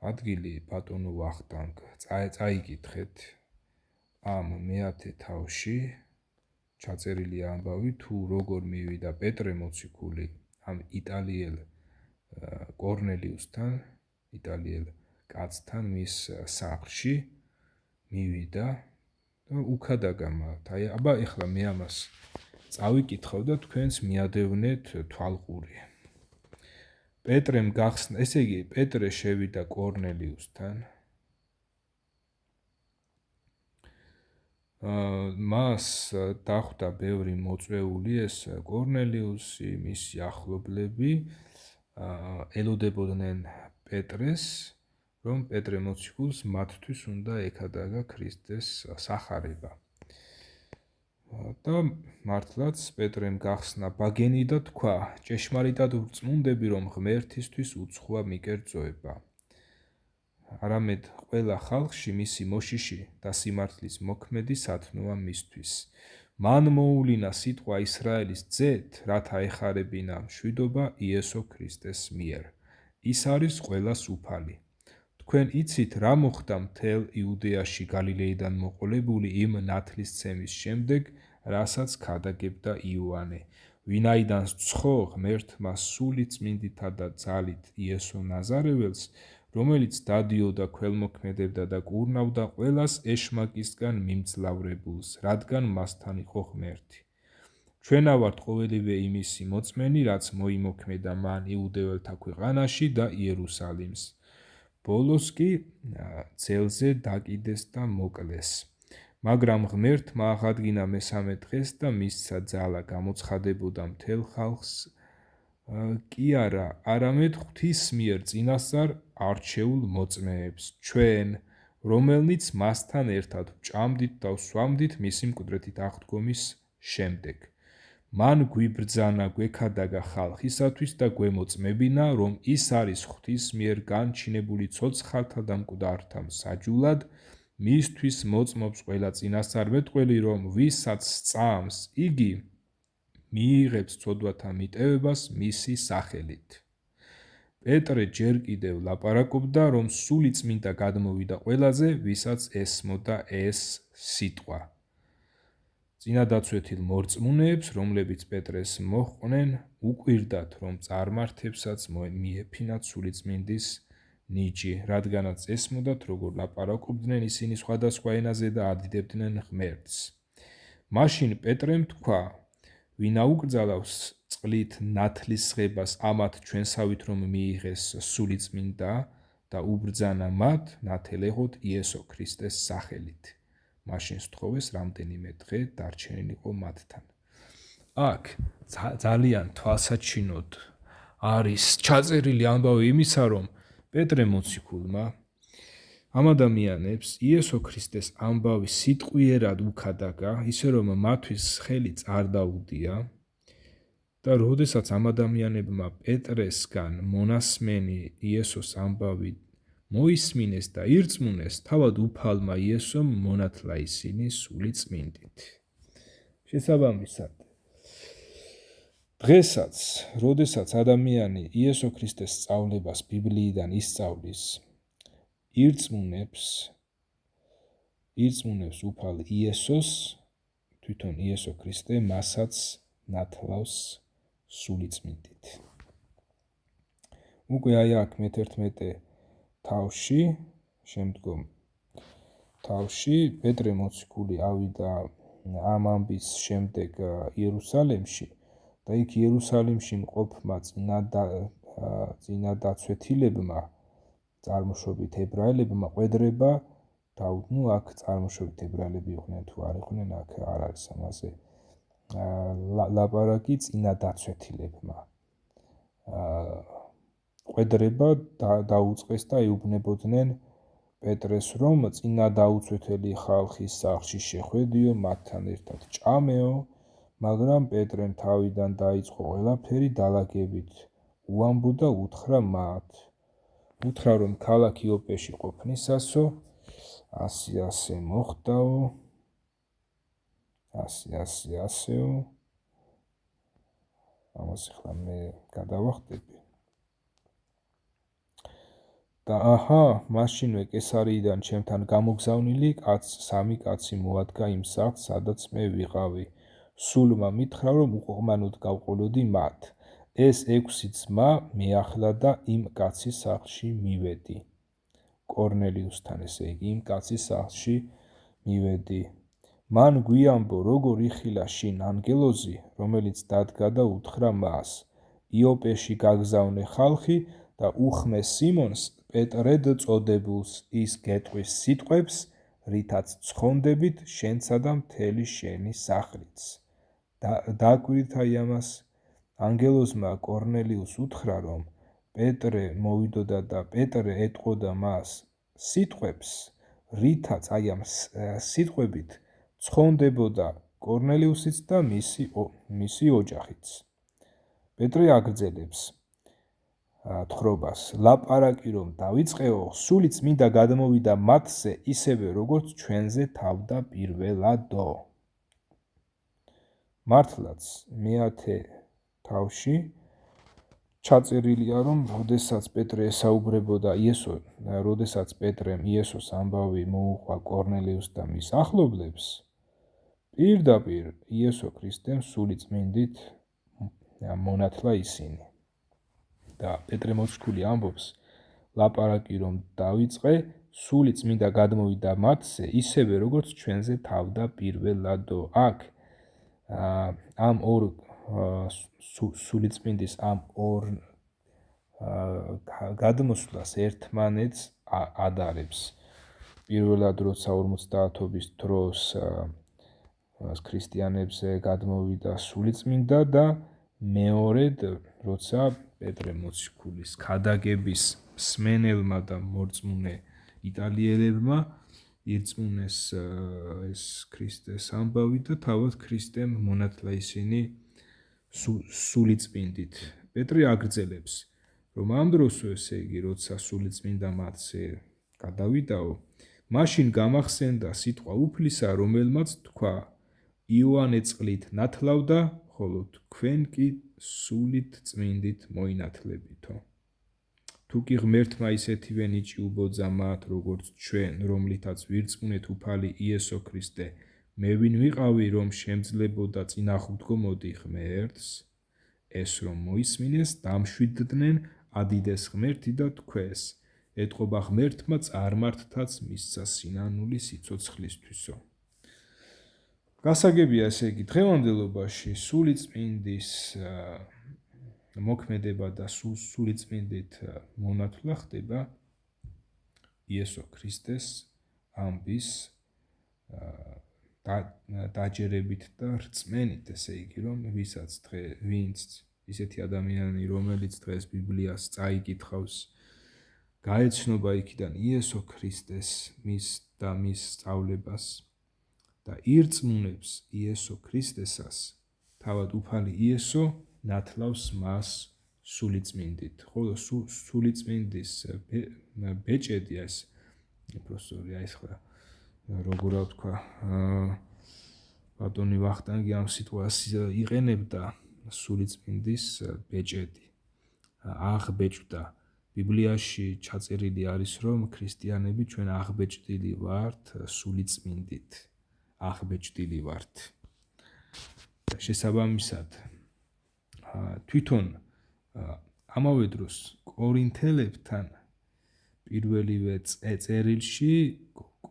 ადგილი ბატონო ვახტანგ წაიკითხეთ ამ მე-10 თავში ჩაწერილი ამბავი, თუ როგორ მივიდა პეტრე მოციქული ამ იტალიელ კორნელიუსთან იტალიელ კაცთან მის სახლში მივიდა და უკადაგამავთ. აბა ეხლა მე ამას წავიკითხავ და თქვენს მიადევნეთ თვალყური. პეტრემ გახსნა, ესე იგი პეტრე შევიდა კორნელიუსთან. მას დახვდა ბევრი მოწვეული, ეს კორნელიუსი, მისი ახლობლები ელოდებოდნენ პეტრეს, რომ პეტრე მოციქულს მათთვის უნდა ეკადაგა ქრისტეს სახარება. და მართლაც პეტრემ გახსნა ბაგენი და თქვა, ჭეშმარიტად ვწმუნდები, რომ ღმერთისთვის უცხოა მიკერძოება. არამედ ყველა ხალხში მისი მოშიში და სიმართლის მოქმედი სათნოა მისთვის. მან მოულინა სიტყვა ისრაელის ძეთ, რათა ეხარებინა მშვიდობა იესო ქრისტეს მიერ. ის არის ყველას უფალი. თქვენ იცით რა მოხდა მთელ იუდეაში გალილეიდან მოყოლებული იმ ნათლისცემის შემდეგ, რასაც ქადაგებდა იოანე, ვინაიდან სცხო ღმერთმა სული წმინდითა და ძალით იესო ნაზარეველს, რომელიც დადიოდა ქველმოქმედებდა და კურნავდა ყველას ეშმაკისგან მიმძლავრებულს, რადგან მასთან იყო ღმერთი. ჩვენა ვართ ყოველივე იმისი მოწმენი, რაც მოიმოქმედა მან იუდეველთა ქვეყანაში და იერუსალიმს. ბოლოს კი ძელზე დაკიდეს და მოკლეს. მაგრამ ღმერთმა აღადგინა მესამე დღეს და მისცა ძალა გამოცხადებოდა მთელ ხალხს კი არა, არამედ ღვთის მიერ წინასწარ არჩეულ მოწმეებს, ჩვენ, რომელნიც მასთან ერთად ვჭამდით და ვსვამდით მისი მკვდრეთით აღდგომის შემდეგ. მან გვიბრძანა გვექადაგა ხალხისათვის და გვემოწმებინა, რომ ის არის ღვთის მიერ განჩინებული ცოცხალთა და მკვდართა მსაჯულად, მისთვის მოწმობს ყველა წინასწარმეტყველი, რომ ვისაც სწამს, იგი მიიღებს ცოდვათა მიტევებას მისი სახელით. პეტრე ჯერ კიდევ ლაპარაკობდა, რომ სული წმინდა გადმოვიდა ყველაზე, ვისაც ესმოდა ეს სიტყვა. წინადაცვეთილ მორწმუნეებს, რომლებიც პეტრეს მოჰყვნენ, უკვირდათ, რომ წარმართებსაც მიეფინათ სულიწმინდის ნიჭი, რადგანაც ესმოდათ, როგორ ლაპარაკობდნენ ისინი სხვადასხვა ენაზე და ადიდებდნენ ღმერთს. მაშინ პეტრემ თქვა, ვინა უკრძალავს წყლით ნათლისღებას ამათ ჩვენსავით, რომ მიიღეს სულიწმინდა და უბრძანა მათ ნათელეღოთ იესო ქრისტეს სახელით. მაშინ სთხოვეს რამდენიმე დღე დარჩენილიყო მათთან. აქ ძალიან თვალსაჩინოდ არის ჩაწერილი ამბავი იმისა, რომ პეტრე მოციქულმა ამ ადამიანებს იესო ქრისტეს ამბავი სიტყვიერად უკადაგა, ისე რომ მათთვის ხელი არ დაუდია და როდესაც ამ ადამიანებმა პეტრესგან მონასმენი იესოს ამბავი მოისმინეს და ირწმუნეს, თავად უფალმა იესომ მონათლა ისინი სული წმინდით. შესაბამისად, დღესაც, როდესაც ადამიანი იესო ქრისტეს სწავლებას ბიბლიიდან ისწავლის, ირწმუნებს უფალ იესოს, თვითონ იესო ქრისტე მასაც ნათლავს სული წმინდით. უკვე აი აქ მე-11 თავში, შემდგომ თავში, პეტრე მოციქული ავიდა ამ ამბის შემდეგ იერუსალიმში და იქ იერუსალიმში მყოფმა წინადაცვეთილებმა, წარმოშობით ებრაელებმა ყვედრება აქ წარმოშობით ებრაელები იყვნენ თუ არ იყვნენ, აქ არ არის ამაზე ლაპარაკი, წინადაცვეთილებმა ყვედრება დაუწყეს და ეუბნებოდნენ პეტრეს, რომ წინადაუცვეთელი ხალხის სახლში შეხვედიო, მათთან ერთად ჭამეო, მაგრამ პეტრემ თავიდან დაიწყო ყველაფერი დალაგებით უამბო და უთხრა მათ. უთხრა, რომ ქალაქ იოპეში ყოფნისასო, ასე მოხდაო, ასეო. ამას ახლა მე გადავახტები. და მაშინვე კესარიიდან ჩემთან გამოგზავნილი სამი კაცი მოადგა იმ სახლს, სადაც მე ვიყავი. სულმა მითხრა, რომ უყრმანოდ გავყოლოდი მათ. ეს 6 ძმა მეახლა და იმ კაცის სახლში მივედი. კორნელიუსთან, ესე იგი, იმ კაცის სახლში მივედი. მან გვიამბო, როგორ იხილა შინ ანგელოზი, რომელიც დადგა და უთხრა მას, იოპეში გაგზავნე ხალხი და უხმე სიმონს პეტრედ წოდებულს, ის გეტყვის სიტყვებს, რითაც ცხონდებით შენსა და მთელი შენი სახლიც. დაკვირითაი ამას, ანგელოზმა კორნელიუს უთხრა, რომ პეტრე მოვიდოდა და პეტრე ეტყოდა მას სიტყვებს, რითაც აი ამ სიტყვებით ცხონდებოდა კორნელიუსიც და მისი ოჯახიც. პეტრე აგრძელებს თხრობას, ლაპარაკი რომ დავიწყეო, სული წმინდა გადმოვიდა მათზე, ისევე როგორც ჩვენზე თავდაპირველადო. მართლაც მე-10 თავში ჩაწერილია, რომ როდესაც პეტრე ესაუბრებოდა როდესაც პეტრემ იესოს ამბავი მოუყვა კორნელიუსს და მის ახლობლებს, პირდაპირ იესო ქრისტემ სული წმინდით მონათლა ისინი. და პეტრე მოციქული ამბობს, ლაპარაკი რომ დავიწყე, სული წმინდა გადმოვიდა მათზე, ისევე როგორც ჩვენზე თავდაპირველადო. აქ ამ ორ სულიწმინდის ამ ორ გადმოსვლას ერთმანეთს ადარებს. პირველად როცა 50-ობის დროს ქრისტიანებზე გადმოვიდა სულიწმინდა და მეორედ როცა პეტრე მოციქულის ქადაგების მსმენელმა და მორწმუნე იტალიელებმა ირწმუნეს ეს ქრისტეს ამბავი და თავად ქრისტემ მონათლა ისინი სულიწმინდით. პეტრე აგრძელებს, რომ ამ დროსო, ესე იგი, როცა სულიწმინდა მათზე გადავიდაო, მაშინ გამახსენდა სიტყვა უფლისა, რომელმაც თქვა, იოანე წყლით ნათლავდა, ხოლო თქვენ კი სულით წმინდით მოინათლებითო. თუკი ღმერთმა ისეთივე ნიჭი უბოძა მათ, როგორც ჩვენ, რომლითაც ვირწმუნეთ უფალი იესო ქრისტე, მე ვინ ვიყავი, რომ შემძლებოდა წინააღმდგომოდი ღმერთს, ეს რომ მოისმინეს, დამშვიდდნენ ადიდეს ღმერთი და თქვეს, ეტყობა ღმერთმა წარმართთაც მისცა სინანული სიცოცხლისთვისო. გასაგებია, ესე იგი, დღევანდელობაში სულიწმინდის მოქმედება და სულიწმინდით მონათლა ხდება იესო ქრისტეს ამბის დაჯერებით და რწმენით, ესე იგი, რომ ვინც ისეთი ადამიანი, რომელიც დღეს ბიბლიას წაიკითხავს, გაეცნობა იქიდან იესო ქრისტეს მის სწავლებას და ირწმუნებს იესო ქრისტესას, თავად უფალი იესო ნათლავს მას სულიწმინდით. ხოლო სულიწმინდის ბეჭედი ეს პროფესორი აისხლა როგორ ვთქვა, ბატონი ვახტანგი ამ სიტყვას იყენებდა, სულიწმინდის ბეჭედი, აღბეჭდა. ბიბლიაში ჩაწერილი არის, რომ ქრისტიანები ჩვენ აღბეჭდილი ვართ სულიწმინდით, აღბეჭდილი ვართ. შესაბამისად, თვითონ ამავე დროს კორინთელებთან პირველივე წერილში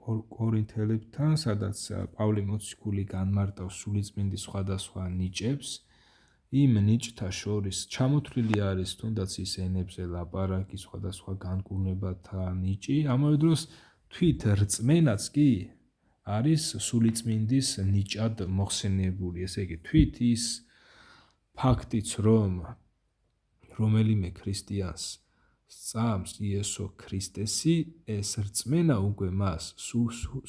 კორინთელებთან, სადაც პავლე მოციქული განმარტავს სულიწმინდის სხვადასხვა ნიჭებს, იმ ნიჭთა შორის ჩამოთვლილი არის თუნდაც ის ენებზე ლაპარაკი, სხვადასხვა განკურნებათა ნიჭი, ამავე დროს თვით რწმენაც კი არის სულიწმინდის ნიჭად მოხსენიებული. ესე იგი, თვით ის ფაქტიც, რომ რომელიმე ქრისტიანს სწამს იესო ქრისტესი, ეს რწმენა უკვე მას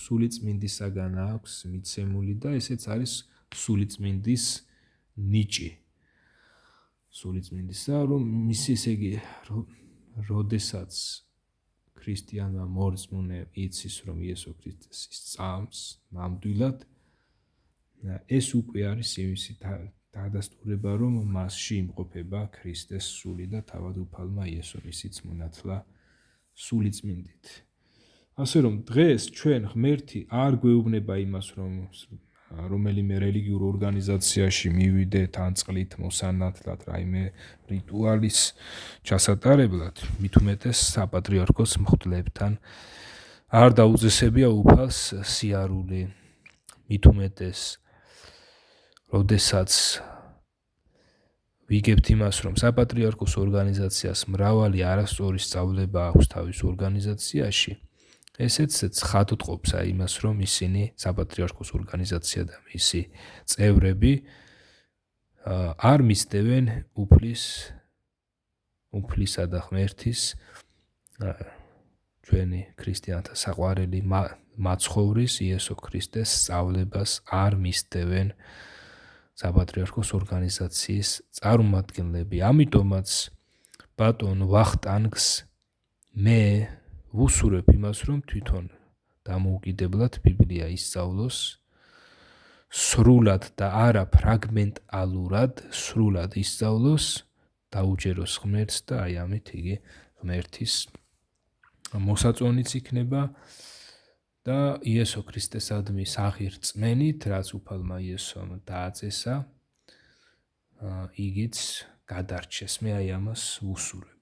სულიწმინდისაგან აქვს მიცემული და ესეც არის სულიწმინდის ნიჭი. სულიწმინდისა, რომ მისი, ესე იგი, როდესაც ქრისტიანმა მორწმუნე იცის, რომ იესო ქრისტესი სწამს ნამდვილად, ეს უკვე არის იმისი დადასტურება, რომ მასში იმყოფება ქრისტეს სული და თავად უფალმა იესომ ისიც მონათლა სულიწმინდით. ასე რომ დღეს ჩვენ ღმერთი არ გვეუბნება იმას, რომ რომელიმე რელიგიურ ორგანიზაციაში მივიდეთ ან წყლით მოსანათლად რაიმე რიტუალის ჩასატარებლად, მით უმეტეს საპატრიარქოს მღვდლებთან არ დაუწესებია უფალს სიარული, მით უმეტეს როდესაც ვიგებთ იმას, რომ საპატრიარქოს ორგანიზაციას მრავალი არასწორი სწავლება აქვს თავის ორგანიზაციაში, ესეც ცხადყოფს იმას, რომ ისინი საპატრიარქოს ორგანიზაცია და მისი წევრები არ მისდევენ უფლისა და ღმერთის ჩვენი ქრისტიანთა საყვარელი მაცხოვრის იესო ქრისტეს სწავლებას არ მისდევენ საპატრიარქოს ორგანიზაციის წარმომადგენლები. ამიტომაც ბატონ ვახტანგს მე ვუსურებ იმას, რომ თვითონ დამოუკიდებლად ბიბლია ისწავლოს სრულად და არა ფრაგმენტალურად, სრულად ისწავლოს, დაუჯეროს ღმერთს და აი ამით იგი ღმერთის მოსაწონიც იქნება და იესო ქრისტესადმი საღირწმენით, რაც უფალმა იესომ დააწესა, იგიც გადარჩეს. მე აი ამას ვუსურებ.